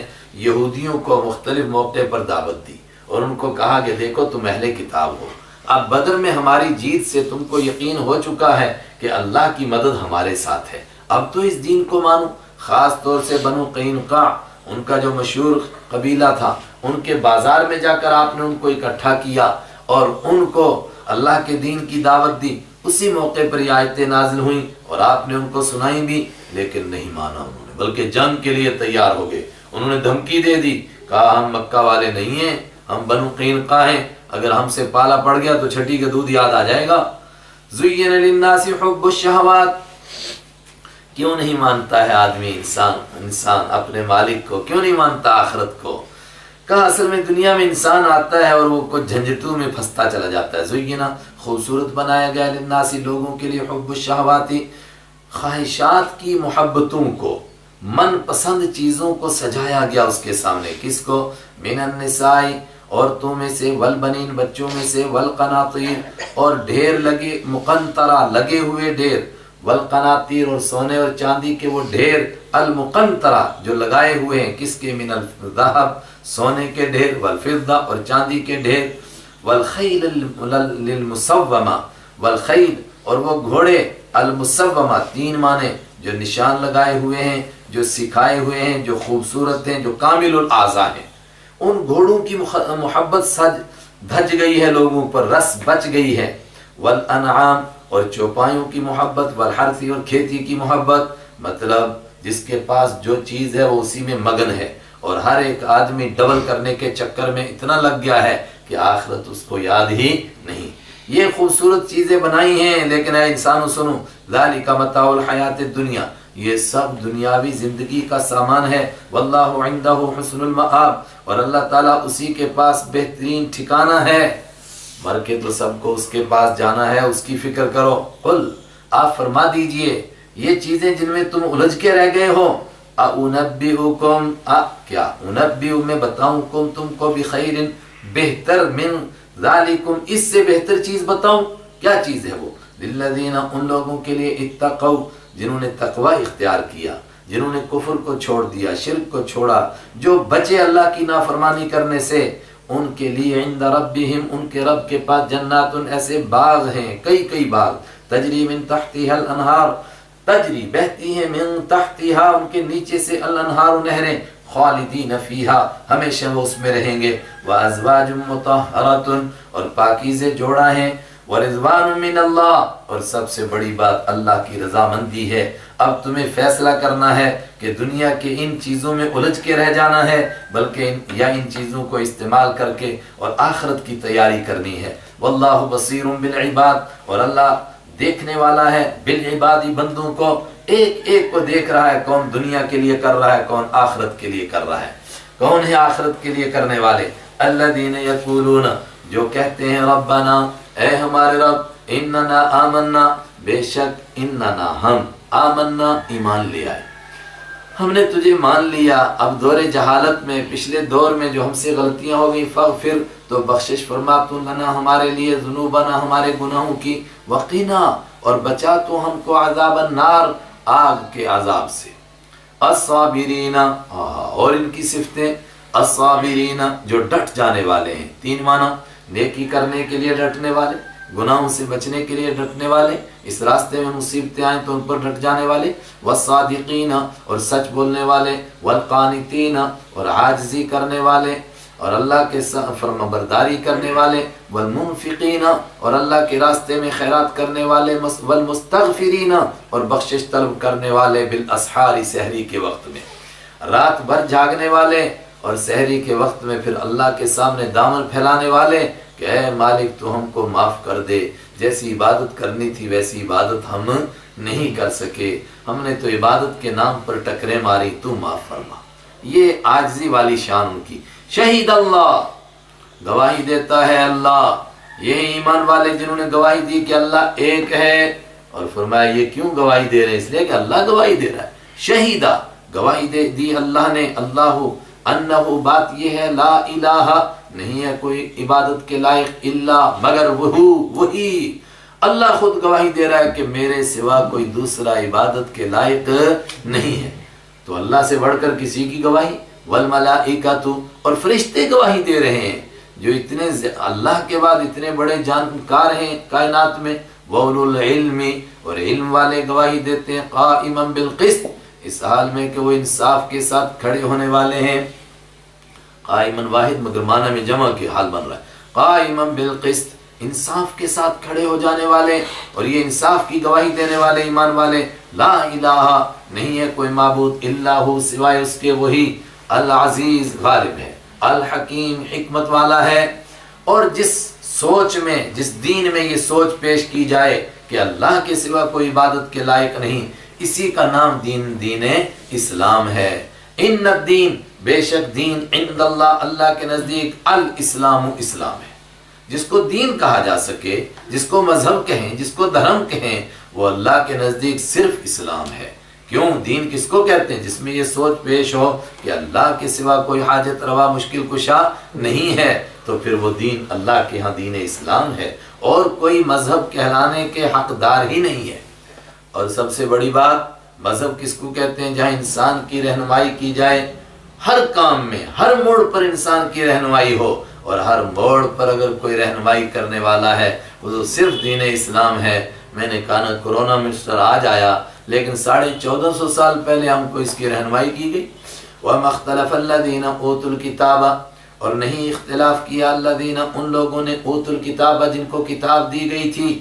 یہودیوں کو مختلف موقع پر دعوت دی اور ان کو کہا کہ دیکھو تم اہل کتاب ہو، اب بدر میں ہماری جیت سے تم کو یقین ہو چکا ہے کہ اللہ کی مدد ہمارے ساتھ ہے، اب تو اس دین کو مانو۔ خاص طور سے بنو قینقاع، ان کا جو مشہور قبیلہ تھا، ان کے بازار میں جا کر آپ نے ان کو اکٹھا کیا اور ان کو اللہ کے دین کی دعوت دی۔ اسی موقع پر یہ آیتیں نازل ہوئیں اور آپ نے ان کو سنائی بھی، لیکن نہیں مانا انہوں نے، بلکہ جنگ کے لیے تیار ہو گئے۔ انہوں نے دھمکی دے دی، کہا ہم مکہ والے نہیں ہیں، ہم بنو قینقاع ہیں، اگر ہم سے پالا پڑ گیا تو چھٹی کا دودھ یاد آ جائے گا۔ زین للناس حب الشہوات، کیوں نہیں مانتا ہے آدمی، انسان اپنے مالک کو، کیوں نہیں مانتا آخرت کو؟ کہا اصل میں دنیا میں انسان آتا ہے اور وہ کچھ جھنجھٹوں میں پھنستا چلا جاتا ہے۔ زینا، خوبصورت بنایا گیا، للناس لوگوں کے لیے، حب الشہواتی، خواہشات کی محبتوں کو، من پسند چیزوں کو سجایا گیا اس کے سامنے۔ کس کو؟ من النساء، عورتوں میں سے، والبنین، بچوں میں سے، والقناطیر، اور ڈھیر لگے، مقنطرہ، لگے ہوئے ڈھیر، والقناطیر، اور سونے اور چاندی کے وہ ڈھیر، المقنطرہ، جو لگائے ہوئے ہیں، کس کے؟ من الذهب، سونے کے ڈھیر، والفضہ، اور چاندی کے ڈھیر، والخیل للمسومہ، والخیل، اور وہ گھوڑے، المسومہ، تین معنی، جو نشان لگائے ہوئے ہیں، جو سکھائے ہوئے ہیں، جو خوبصورت ہیں، جو کامل الاعضاء ہیں۔ ان گھوڑوں کی محبت سج دھج گئی ہے لوگوں پر، رس بچ گئی ہے۔ والانعام، اور چوپایوں کی محبت، والحرث، اور کھیتی کی محبت، مطلب جس کے پاس جو چیز ہے وہ اسی میں مگن ہے، اور ہر ایک آدمی ڈبل کرنے کے چکر میں اتنا لگ گیا ہے کہ آخرت اس کو یاد ہی نہیں۔ یہ خوبصورت چیزیں بنائی ہیں، لیکن اے انسانو سنو، ذالک متاع الحیات الدنیا، یہ سب دنیاوی زندگی کا سامان ہے۔ واللہ عندہ حسن المآب، اور اللہ تعالیٰ اسی کے پاس بہترین ٹھکانہ ہے۔ مر کے تو سب کو اس کے پاس جانا ہے، اس کی فکر کرو۔ قل، آپ فرما دیجئے، یہ چیزیں جن میں تم الجھ کے رہ گئے ہو، اُنبئکم، کیا انبئ، میں بتاؤں کم تم کو، بخیر، بہتر، من ذالکم، اس سے بہتر چیز بتاؤں؟ کیا چیز ہے وہ؟ للذین، ان لوگوں کے لیے، اتقوا، جنہوں نے تقوی اختیار کیا، جنہوں نے کفر کو چھوڑ دیا، شرک کو چھوڑا، جو بچے اللہ کی نافرمانی کرنے سے، ان کے لیے عند ربہم، ان کے رب کے پاس، جنات، ایسے باغ ہیں، کئی باغ، تجری من تحتها الانہار، تجری، بہتی ہیں، من تحتها، ان کے نیچے سے، الانہار، نہریں، خالدین فیہا، ہمیشہ وہ اس میں رہیں گے، وازواج مطہرۃ، اور پاکیزے جوڑا ہیں، ورضوان من اللہ، اور سب سے بڑی بات اللہ کی رضامندی ہے۔ اب تمہیں فیصلہ کرنا ہے کہ دنیا کے ان چیزوں میں الجھ کے رہ جانا ہے، بلکہ یا ان چیزوں کو استعمال کر کے اور آخرت کی تیاری کرنی ہے۔ واللہ بصیر بالعباد، اور اللہ دیکھنے والا ہے، بالعباد، بندوں کو، ایک ایک کو دیکھ رہا ہے، کون دنیا کے لیے کر رہا ہے، کون آخرت کے لیے کر رہا ہے۔ کون ہے آخرت کے لیے کرنے والے؟ الذین یقولون، جو کہتے ہیں، ربنا، اے ہمارے رب، اننا آمنا، بے شک اننا، ہم، آمنا، ایمان لے آئے، ہم نے تجھے مان لیا۔ اب دور جہالت میں، پچھلے دور میں جو ہم سے غلطیاں ہو گئی، فاغفر، تو بخشش فرما تو لنا، ہمارے لیے، ذنوبنا، ہمارے گناہوں کی، وقنا، اور بچا تو ہم کو، عذاب النار، آگ کے عذاب سے، الصابرین، اور ان کی صفتیں، الصابرین، جو ڈٹ جانے والے ہیں، تین معنی، نیکی کرنے کے لیے ڈٹنے والے، گناہوں سے بچنے کے لیے ڈٹنے والے، اس راستے میں مصیبتیں آئیں تو ان پر ڈٹ جانے والے، والصادقین اور سچ بولنے والے، والقانتین اور عاجزی کرنے والے اور اللہ کے فرمانبرداری کرنے والے، والمنفقین اور اللہ کے راستے میں خیرات کرنے والے، والمستغفرین اور بخشش طلب کرنے والے، بالاسحار سحری کے وقت میں رات بھر جاگنے والے اور سحری کے وقت میں پھر اللہ کے سامنے دامن پھیلانے والے کہ اے مالک تو ہم کو معاف کر دے، جیسی عبادت کرنی تھی ویسی عبادت ہم نہیں کر سکے، ہم نے تو عبادت کے نام پر ٹکریں ماری، تو معاف فرما۔ یہ عاجزی والی شان ان کی۔ شہید اللہ، گواہی دیتا ہے اللہ، یہ ایمان والے جنہوں نے گواہی دی کہ اللہ ایک ہے، اور فرمایا یہ کیوں گواہی دے رہے ہیں؟ اس لیے کہ اللہ گواہی دے رہا ہے۔ شہیدہ، گواہی دی اللہ نے، اللہ انہ، بات یہ ہے، لا الہ، نہیں ہے کوئی عبادت کے لائق الا، مگر وہی اللہ خود گواہی دے رہا ہے کہ میرے سوا کوئی دوسرا عبادت کے لائق نہیں ہے۔ تو اللہ سے بڑھ کر کسی کی گواہی، والملائکۃ، اور فرشتے گواہی دے رہے ہیں جو اتنے اللہ کے بعد اتنے بڑے جانکار ہیں کائنات میں، وَأُولُو الْعِلْمِ، اور علم والے گواہی دیتے ہیں، قائما بالقسط، اس حال میں کہ وہ انصاف کے ساتھ کھڑے ہونے والے ہیں۔ قائمن واحد مگر معنی میں جمع کے حال بن رہا ہے، قائما بالقسط، انصاف کے ساتھ کھڑے ہو جانے والے، اور یہ انصاف کی گواہی دینے والے ایمان والے، لا الہ، نہیں ہے کوئی معبود الا ہو، سوائے اس کے وہی، العزیز، غالب ہے، الحکیم، حکمت والا ہے۔ اور جس سوچ میں، جس دین میں یہ سوچ پیش کی جائے کہ اللہ کے سوا کوئی عبادت کے لائق نہیں، اسی کا نام دین اسلام ہے۔ ان الدین، بے شک دین، عند اللہ، اللہ کے نزدیک، الاسلام، اسلام ہے۔ جس کو دین کہا جا سکے، جس کو مذہب کہیں، جس کو دھرم کہیں، وہ اللہ کے نزدیک صرف اسلام ہے۔ کیوں؟ دین کس کو کہتے ہیں؟ جس میں یہ سوچ پیش ہو کہ اللہ کے سوا کوئی حاجت روا مشکل کشا نہیں ہے، تو پھر وہ دین اللہ کے ہاں دین اسلام ہے، اور کوئی مذہب کہلانے کے حقدار ہی نہیں ہے۔ اور سب سے بڑی بات، مذہب کس کو کہتے ہیں؟ جہاں انسان کی رہنمائی کی جائے، ہر کام میں، ہر موڑ پر انسان کی رہنمائی ہو، اور ہر موڑ پر اگر کوئی رہنمائی کرنے والا ہے وہ تو صرف دین اسلام ہے۔ میں نے کہا نا، کرونا منسٹر آج آیا، لیکن 1450 سال پہلے ہم کو اس کی رہنمائی کی گئی۔ وَمَا اخْتَلَفَ الَّذِينَ أُوتُوا الْكِتَابَ، اور نہیں اختلاف کیا الذین، ان لوگوں نے، اوتوا الکتاب، جن کو کتاب دی گئی تھی۔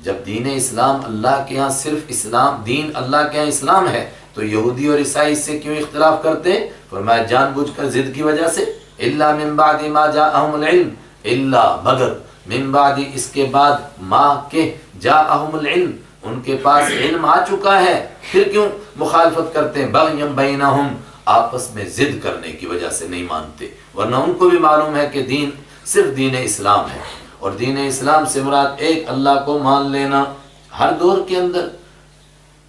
جب دین اسلام اللہ کے ہاں صرف اسلام، دین اللہ کے ہاں اسلام ہے، تو یہودی اور عیسائی اس سے کیوں اختلاف کرتے؟ فرمایا جان بوجھ کر ضد کی وجہ سے، الا من بعد ما جاءہم العلم، الا، مگر، من بعد، اس کے بعد، ما کہ، جاءہم العلم، ان کے پاس علم آ چکا ہے، پھر کیوں مخالفت کرتے ہیں؟ بغیم بینہم، آپس میں ضد کرنے کی وجہ سے نہیں مانتے، ورنہ ان کو بھی معلوم ہے کہ دین صرف دین اسلام ہے، اور دین اسلام سے مراد ایک اللہ کو مان لینا ہر دور کے اندر۔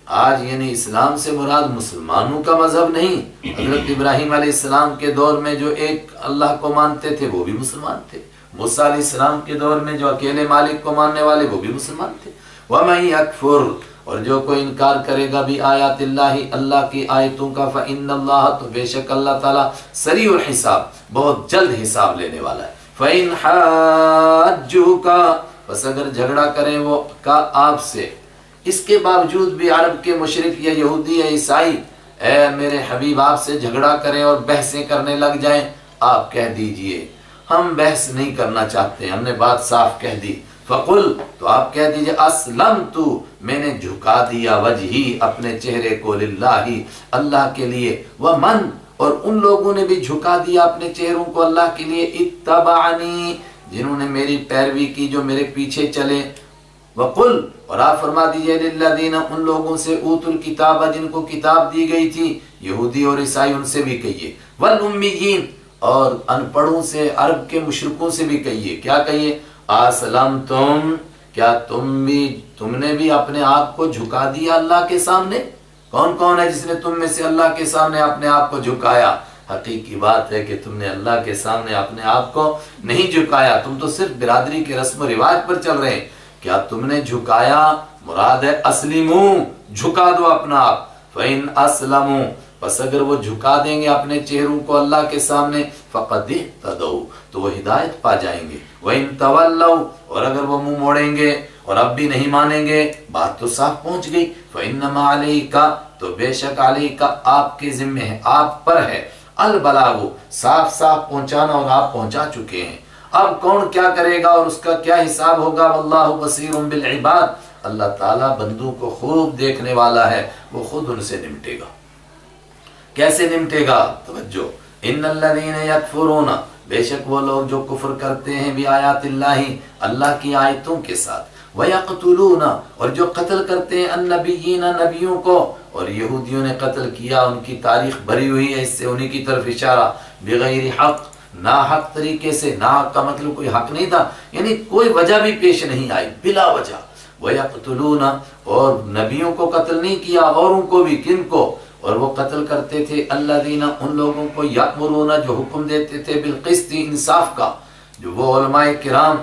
آج یعنی اسلام سے مراد مسلمانوں کا مذہب نہیں، حضرت ابراہیم علیہ السلام کے دور میں جو ایک اللہ کو مانتے تھے وہ بھی مسلمان تھے، موسیٰ علیہ السلام کے دور میں جو اکیلے مالک کو ماننے والے وہ بھی مسلمان تھے۔ وَمَن يَكْفُرْ، اور جو کوئی انکار کرے گا بھی آیات اللہ، اللہ کی آیتوں کا، فَإِنَّ اللَّهَ، تو بے شک اللہ تعالیٰ سریع الحساب، بہت جلد حساب لینے والا ہے۔ فَإِنْ حَاجُّوكَ، بس اگر جھگڑا کریں وہ کا آپ سے، اس کے باوجود بھی عرب کے مشرک یا یہودی یا عیسائی، اے میرے حبیب آپ سے جھگڑا کریں اور بحثیں کرنے لگ جائیں، آپ کہہ دیجئے ہم بحث نہیں کرنا چاہتے، ہم نے بات صاف کہہ دی۔ فقل، تو آپ کہہ دیجئے اسلمت، میں نے جھکا دیا وجہی، اپنے چہرے کو، للہ، اللہ کے لیے، ومن، اور ان لوگوں نے بھی جھکا دیا اپنے چہروں کو اللہ کے لیے، اتبعنی، جنہوں نے میری پیروی کی، جو میرے پیچھے چلے۔ وقل، اور آپ فرما دیجئے، للذین، ان لوگوں سے، اوتوا الکتاب، جن کو کتاب دی گئی تھی، یہودی اور عیسائی، ان سے بھی کہیے، والامیین، اور ان پڑھوں سے، عرب کے مشرکوں سے بھی کہیے، کیا کہیے؟ اسلمتم، کیا تم نے بھی اپنے آپ کو جھکا دیا اللہ کے سامنے؟ کون کون ہے جس نے تم میں سے اللہ کے سامنے اپنے آپ کو جھکایا؟ حقیقی بات ہے کہ تم نے اللہ کے سامنے اپنے آپ کو نہیں جھکایا، تم تو صرف برادری کے رسم و رواج پر چل رہے ہیں۔ کیا تم نے جھکایا؟ مراد ہے اسلمو، جھکا دو اپنا آپ۔ فَإِنْ أَسْلَمُوا، بس اگر وہ جھکا دیں گے اپنے چہروں کو اللہ کے سامنے، فَقَدْ اهْتَدَوْا، تو وہ ہدایت پا جائیں گے۔ وَإِنْ تَوَلَّوْا، اور اگر وہ منہ موڑیں گے اور اب بھی نہیں مانیں گے، بات تو صاف پہنچ گئی، فإنما علیک، تو بے شک علیک آپ کے ذمہ ہے، آپ پر ہے، البلاغ، صاف صاف پہنچانا، اور آپ پہنچا چکے ہیں۔ اب کون کیا کرے گا اور اس کا کیا حساب ہوگا، واللہ بصیر بالعباد، اللہ تعالیٰ بندوں کو خوب دیکھنے والا ہے، وہ خود ان سے نمٹے گا۔ کیسے نمٹے گا؟ توجہ، ان الذین یکفرون، بے شک وہ لوگ جو کفر کرتے ہیں بآیات اللہ، اللہ کی آیتوں کے ساتھ، ویقتلون، اور جو قتل کرتے ہیں النبیین، نبیوں کو، اور یہودیوں نے قتل کیا، ان کی تاریخ بھری ہوئی ہے اس سے، انہی کی طرف اشارہ، بغیر حق، ناحق طریقے سے، ناحق کا مطلب کوئی حق نہیں تھا، یعنی کوئی وجہ بھی پیش نہیں آئی، بلا وجہ، ویقتلون، اور نبیوں کو قتل نہیں کیا، اوروں کو بھی، کن کو؟ اور وہ قتل کرتے تھے الذین، ان لوگوں کو، یأمرون، جو حکم دیتے تھے، بالقسط، انصاف کا، جو وہ علماء کرام،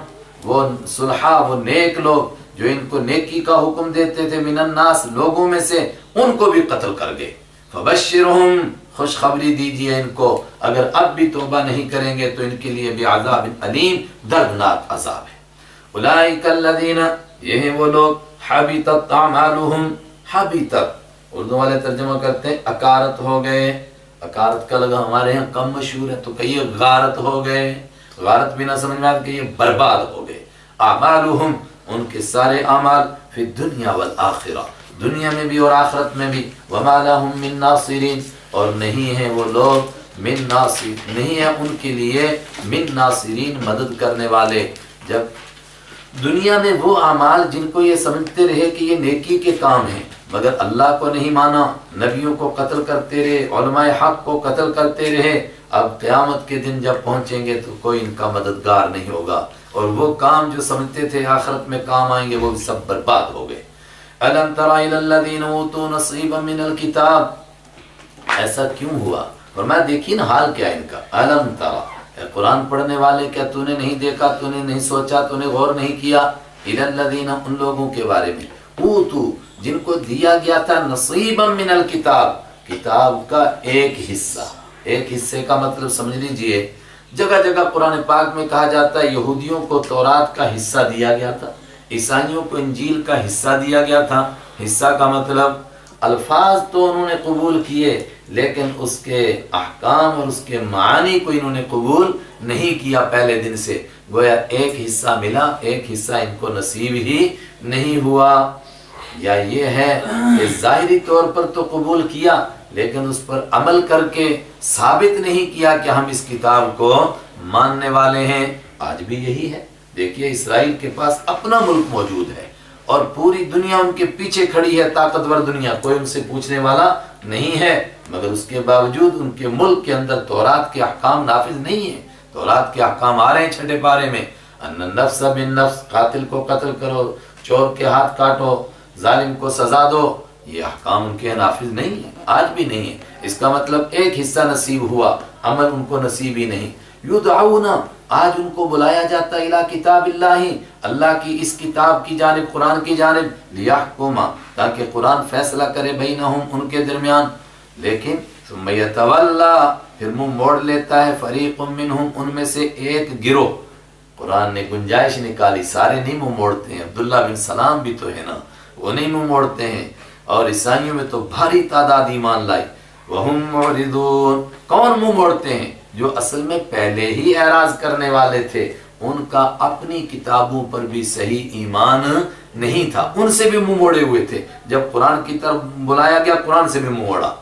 وہ صلحاء، وہ نیک لوگ جو ان کو نیکی کا حکم دیتے تھے، من الناس، لوگوں میں سے، ان کو بھی قتل کر گئے۔ فبشرہم، خوشخبری دیجیے ان کو، اگر اب بھی توبہ نہیں کریں گے تو ان کے لیے بعذاب علیم، دردناک عذاب ہے۔ اولئک الذین، یہ ہیں وہ لوگ، حبطت اعمالہم، حبطت، اردو والے ترجمہ کرتے ہیں اکارت ہو گئے، اکارت کا لگا ہمارے یہاں کم مشہور ہے، تو کہیے غارت ہو گئے، غارت بھی نہ سمجھ میں آتا کہ یہ برباد ہو گئے، اعمالہم، ان کے سارے اعمال، فی الدنیا والآخرہ، دنیا میں بھی اور آخرت میں بھی، وما لہم من ناصرین، اور نہیں ہیں وہ لوگ، من ناصر، نہیں ہے ان کے لیے، من ناصرین، مدد کرنے والے۔ جب دنیا میں وہ اعمال جن کو یہ سمجھتے رہے کہ یہ نیکی کے کام ہیں، مگر اللہ کو نہیں مانا، نبیوں کو قتل کرتے رہے، علماء حق کو قتل کرتے رہے، اب قیامت کے دن جب پہنچیں گے تو کوئی ان کا مددگار نہیں ہوگا، اور وہ کام جو سمجھتے تھے آخرت میں کام آئیں گے وہ بھی سب برباد ہو گئے۔ أَلَمْ تَرَ إِلَى الَّذِينَ أُوتُوا نَصِيبًا مِنَ الْكِتَابِ، ایسا کیوں ہوا؟ فرمایا دیکھیے نا حال کیا ان کا، أَلَمْ تَرَ، اے قرآن پڑھنے والے، کیا تو نے نہیں دیکھا، تو نے نہیں سوچا، تو نے غور نہیں کیا، إِلَى الَّذِينَ، ان لوگوں کے بارے میں، أُوتُوا، جن کو دیا گیا تھا، نصیبا من الکتاب، کتاب کا ایک حصہ، ایک حصے کا مطلب سمجھ لیجئے، جگہ جگہ قرآن پاک میں کہا جاتا ہے یہودیوں کو تورات کا حصہ دیا گیا تھا، عیسائیوں کو انجیل کا حصہ دیا گیا تھا۔ حصہ کا مطلب الفاظ تو انہوں نے قبول کیے، لیکن اس کے احکام اور اس کے معانی کو انہوں نے قبول نہیں کیا پہلے دن سے، گویا ایک حصہ ملا، ایک حصہ ان کو نصیب ہی نہیں ہوا۔ یا یہ ہے کہ ظاہری طور پر تو قبول کیا، لیکن اس پر عمل کر کے ثابت نہیں کیا کہ ہم اس کتاب کو ماننے والے ہیں۔ آج بھی یہی ہے، دیکھیے اسرائیل کے پاس اپنا ملک موجود ہے، اور پوری دنیا ان کے پیچھے کھڑی ہے، طاقتور دنیا، کوئی ان سے پوچھنے والا نہیں ہے، مگر اس کے باوجود ان کے ملک کے اندر تورات کے احکام نافذ نہیں ہیں۔ تورات کے احکام آ رہے ہیں چھٹے پارے میں، ان النفس بالنفس، قاتل کو قتل کرو، چور کے ہاتھ کاٹو، ظالم کو سزا دو، یہ احکام ان کے نافذ نہیں ہیں، آج بھی نہیں ہے۔ اس کا مطلب ایک حصہ نصیب ہوا، عمل ان کو نصیب ہی نہیں۔ یدعون، آج ان کو بلایا جاتا ہے، الی کتاب اللہ، اللہ کی اس کتاب کی جانب، قرآن کی جانب، لیحکم، تاکہ قرآن فیصلہ کرے، بینہم، ان کے درمیان، لیکن ثم یتولا، پھر منہ موڑ لیتا ہے، فریق منہم، ان میں سے ایک گروہ۔ قرآن نے گنجائش نکالی، سارے نہیں منہ موڑتے ہیں، عبداللہ بن سلام بھی تو ہے نا، وہ نہیں منہ موڑتے ہیں، اور عیسائیوں میں تو بھاری تعداد ایمان لائی۔ وہم معرضون، کون منہ موڑتے ہیں؟ جو اصل میں پہلے ہی اعراض کرنے والے تھے، ان کا اپنی کتابوں پر بھی صحیح ایمان نہیں تھا، ان سے بھی منہ موڑے ہوئے تھے، جب قرآن کی طرف بلایا گیا قرآن سے بھی منہ موڑا۔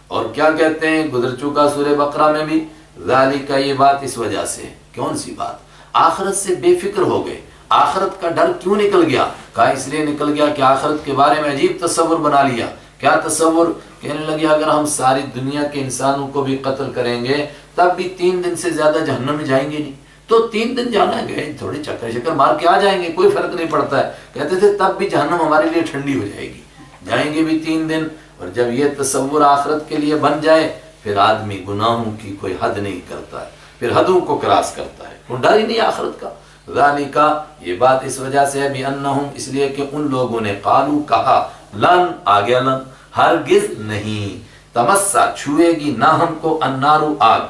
اور کیا کہتے ہیں گزر چکا سورہ بقرہ میں بھی، ذالک، یہ بات اس وجہ سے، کون سی بات؟ آخرت سے بے فکر ہو گئے۔ آخرت کا ڈر کیوں نکل گیا؟ کہا اس لیے نکل گیا کہ آخرت کے بارے میں عجیب تصور بنا لیا۔ کیا تصور؟ کہنے لگے اگر ہم ساری دنیا کے انسانوں کو بھی قتل کریں گے تب بھی 3 دن سے زیادہ جہنم میں جائیں گے نہیں، تو 3 دن جانا گئے، تھوڑے چکر شکر مار کے آ جائیں گے، کوئی فرق نہیں پڑتا ہے۔ کہتے تھے تب بھی جہنم ہمارے لیے ٹھنڈی ہو جائے گی، جائیں گے بھی 3 دن۔ اور جب یہ تصور آخرت کے لیے بن جائے پھر آدمی گناہوں کی کوئی حد نہیں کرتا ہے، پھر حدوں کو کراس کرتا ہے، کوئی ڈر ہی نہیں آخرت کا۔ ذالک، یہ بات اس وجہ سے ہے، بأنہم، اس لیے کہ ان لوگوں نے، قالو، کہا، لن، آ گیا لن، ہرگز نہیں، تمسا، چھوئے گی نہ ہم کو، النار، آگ۔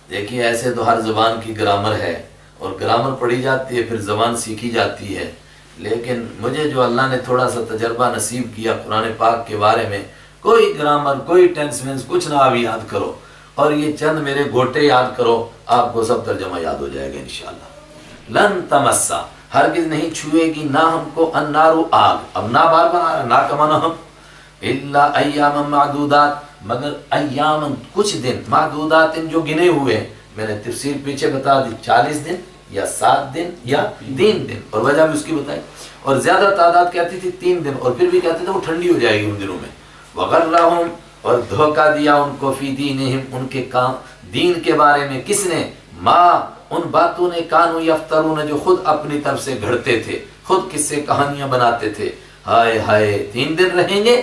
دیکھیے ایسے تو ہر زبان کی گرامر ہے، اور گرامر پڑھی جاتی ہے، پھر زبان سیکھی جاتی ہے، لیکن مجھے جو اللہ نے تھوڑا سا تجربہ نصیب کیا قرآن پاک کے بارے میں، کوئی گرامر کوئی ٹینس وینس کچھ نہ آپ یاد کرو، اور یہ چند میرے گوٹے یاد کرو، آپ کو سب ترجمہ یاد ہو جائے گا انشاءاللہ۔ لن تمسا، ہرگز نہیں چھوئے گی نہ ہم کو النار آگ، اب نہ بار بار آ رہا، نہ کمانا ہم، الا ایام معدودات، مگر ایام کچھ دن، معدودات جو گنے ہوئے، میں نے تفسیر پیچھے بتا دی، 40 دن یا 7 دن یا 3 دن، اور وجہ بھی اس کی بتائی، اور زیادہ تعداد کہتی تھی 3 دن، اور پھر بھی کہتے تھے وہ ٹھنڈی ہو جائے گی ان دنوں میں۔ وغرہم، اور دھوکہ دیا ان کو، فی دینہم، ان کے کام دین کے بارے میں، کس نے؟ ماں، ان باتوں نے، کانو یفترون، جو خود اپنی طرف سے گھڑتے تھے، خود کس سے کہانیاں بناتے تھے۔ ہائے ہائے، 3 دن رہیں گے،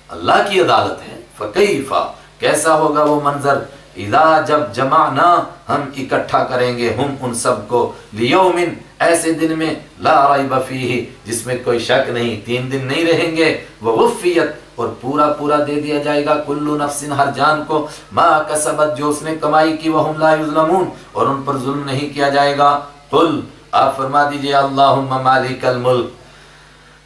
اللہ کی عدالت ہے، فکیفا، کیسا ہوگا وہ منظر، اذا، جب جمعنا، ہم اکٹھا کریں گے، ہم ان سب کو، لیومن، ایسے دن میں، لا ریب فیہ، جس میں کوئی شک نہیں، 3 دن نہیں رہیں گے، ووفیت، اور پورا پورا دے دیا جائے گا، کل نفس، ہر جان کو، ما کسبت، جو اس نے کمائی کی، وہم لا یظلمون، اور ان پر ظلم نہیں کیا جائے گا۔ قل، آپ فرما دیجئے، اللہم مالک الملک،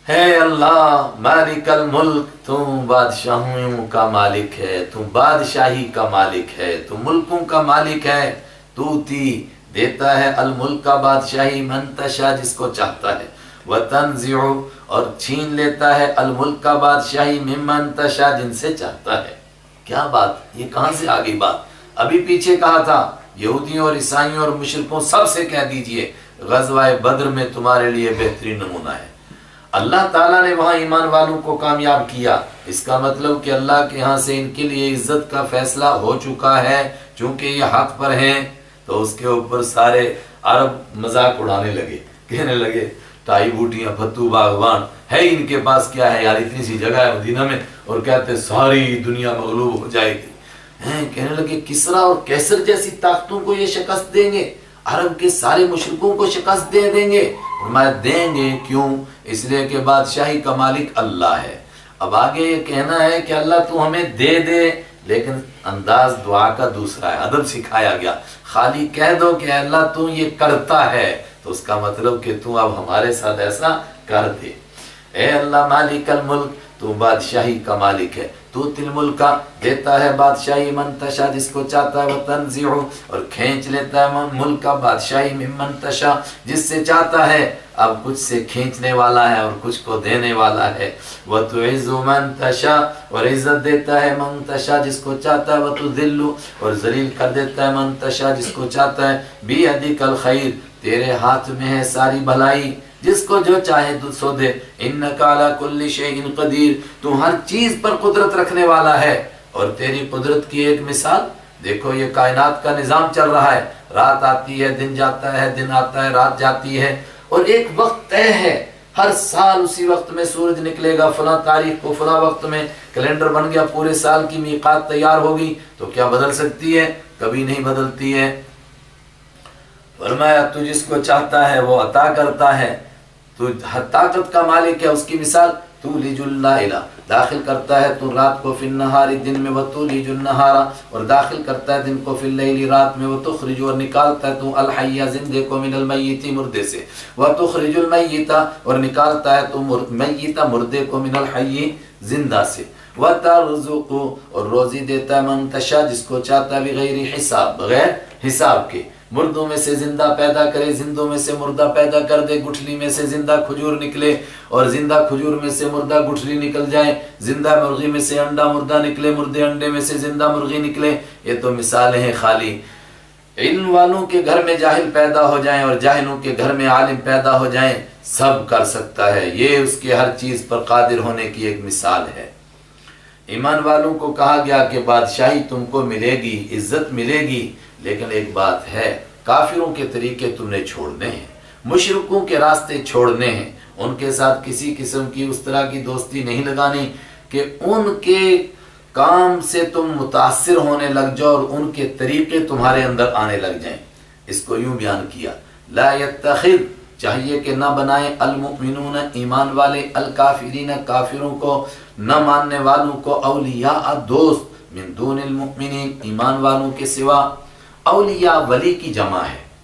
ہے اللہ مالک الملک، تم بادشاہوں کا مالک ہے، تم بادشاہی کا مالک ہے، تم ملکوں کا مالک ہے، توتی، دیتا ہے، الملک کا بادشاہی، من تشاء، جس کو چاہتا ہے، وتنزع، اور چھین لیتا ہے، الملک کا بادشاہی، ممن تشاء، جن سے چاہتا ہے۔ کیا بات، یہ کہاں سے آگئی بات؟ ابھی پیچھے کہا تھا یہودیوں اور عیسائیوں اور مشرکوں سب سے کہہ دیجئے غزوہ بدر میں تمہارے لیے بہترین نمونہ ہے۔ اللہ تعالیٰ نے وہاں ایمان والوں کو کامیاب کیا، اس کا مطلب کہ اللہ کے ہاں سے ان کے لیے عزت کا فیصلہ ہو چکا ہے، چونکہ یہ حق پر ہیں۔ تو اس کے اوپر سارے عرب مذاق اڑانے لگے، کہنے لگے ٹائی بوٹیاں پھتو باغبان ہے، ان کے پاس کیا ہے یار، اتنی سی جگہ ہے مدینہ میں، اور کہتے ساری دنیا مغلوب ہو جائے گی۔ کہنے لگے کسرا اور کیسر جیسی طاقتوں کو یہ شکست دیں گے، عرب کے سارے مشرکوں کو شکست دے دیں گے۔ فرمایا دیں گے، کیوں؟ اس لیے کہ بادشاہی کا مالک اللہ ہے۔ اب آگے یہ کہنا ہے کہ اللہ تو ہمیں دے دے، لیکن انداز دعا کا دوسرا ہے، ادب سکھایا گیا۔ خالی کہہ دو کہ اللہ تو یہ کرتا ہے، تو اس کا مطلب کہ تو اب ہمارے ساتھ ایسا کر دے۔ اے اللہ مالک الملک، تو بادشاہی کا مالک ہے، تو تل ملک، دیتا ہے بادشاہی، من تشاء، جس کو چاہتا ہے، وتنزع، اور کھینچ لیتا ہے ملک کا بادشاہی، ممن تشاء، جس سے چاہتا ہے۔ اب کچھ سے کھینچنے والا ہے اور کچھ کو دینے والا ہے۔ وتعز من تشاء، اور عزت دیتا ہے، من تشاء، جس کو چاہتا ہے، وتذل، اور ذلیل کر دیتا ہے، من تشاء، جس کو چاہتا ہے۔ بیدک الخیر، تیرے ہاتھ میں ہے ساری بھلائی، جس کو جو چاہے تو سو دے۔ انک علی کل شیء قدیر، تو ہر چیز پر قدرت رکھنے والا ہے۔ اور تیری قدرت کی ایک مثال دیکھو، یہ کائنات کا نظام چل رہا ہے، رات آتی ہے، دن جاتا ہے، دن آتا ہے، رات جاتی ہے، اور ایک وقت طے ہے، ہر سال اسی وقت میں سورج نکلے گا، فلاں تاریخ کو فلاں وقت میں کیلنڈر بن گیا، پورے سال کی میقات تیار ہوگی، تو کیا بدل سکتی ہے؟ کبھی نہیں بدلتی ہے۔ فرمایا تو جس کو چاہتا ہے وہ عطا کرتا ہے، تو ہر طاقت کا مالک ہے۔ اس کی مثال، تولج اللیل، داخل کرتا ہے تو رات کو، فی النہار، دن میں، وتولج النہار، اور داخل کرتا ہے دن کو، فی اللیل، رات میں، وتخرج، اور نکالتا ہے تو الحی، زندے کو، من المیت، مردے سے، وتخرج المیت، اور نکالتا ہے تو میت، مردے کو، من الحی، زندہ سے، وترزق، اور روزی دیتا ہے، من تشاء، جس کو چاہتا ہے، بغیر حساب، بغیر حساب کے، مردوں میں سے زندہ پیدا کرے، زندوں میں سے مردہ پیدا کر دے، گٹھلی میں سے زندہ کھجور نکلے، اور زندہ کھجور میں سے مردہ گٹھلی نکل جائے، زندہ مرغی میں سے انڈا مردہ نکلے، مردے انڈے میں سے زندہ مرغی نکلے۔ یہ تو مثالیں ہیں خالی۔ علم والوں کے گھر میں جاہل پیدا ہو جائیں اور جاہلوں کے گھر میں عالم پیدا ہو جائیں، سب کر سکتا ہے، یہ اس کے ہر چیز پر قادر ہونے کی ایک مثال ہے۔ ایمان والوں کو کہا گیا کہ بادشاہی تم کو ملے گی، عزت ملے گی، لیکن ایک بات ہے، کافروں کے طریقے تم نے چھوڑنے ہیں، مشرکوں کے راستے چھوڑنے ہیں، ان کے ساتھ کسی قسم کی اس طرح کی دوستی نہیں لگانی کہ ان کے کام سے تم متاثر ہونے لگ جاؤ اور ان کے طریقے تمہارے اندر آنے لگ جائیں۔ اس کو یوں بیان کیا، لا یتخذ، چاہیے کہ نہ بنائیں، المؤمنون، ایمان والے، الکافرین، کافروں کو، نہ ماننے والوں کو، اولیاء، دوست، من دون المؤمنین، ایمان والوں کے سوا۔ اولیاء ولی کی جمع ہے،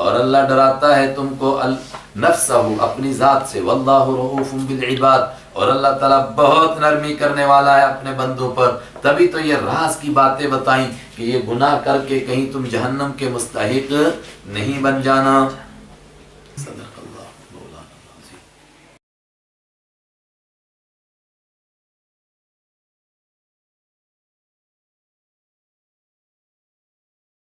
اور اللہ ڈراتا ہے تم کو نفسہ اپنی ذات سے، واللہ رؤوف بالعباد، اور اللہ تعالیٰ بہت نرمی کرنے والا ہے اپنے بندوں پر۔ تبھی تو یہ راز کی باتیں بتائیں کہ یہ گناہ کر کے کہیں تم جہنم کے مستحق نہیں بن جانا۔ صدق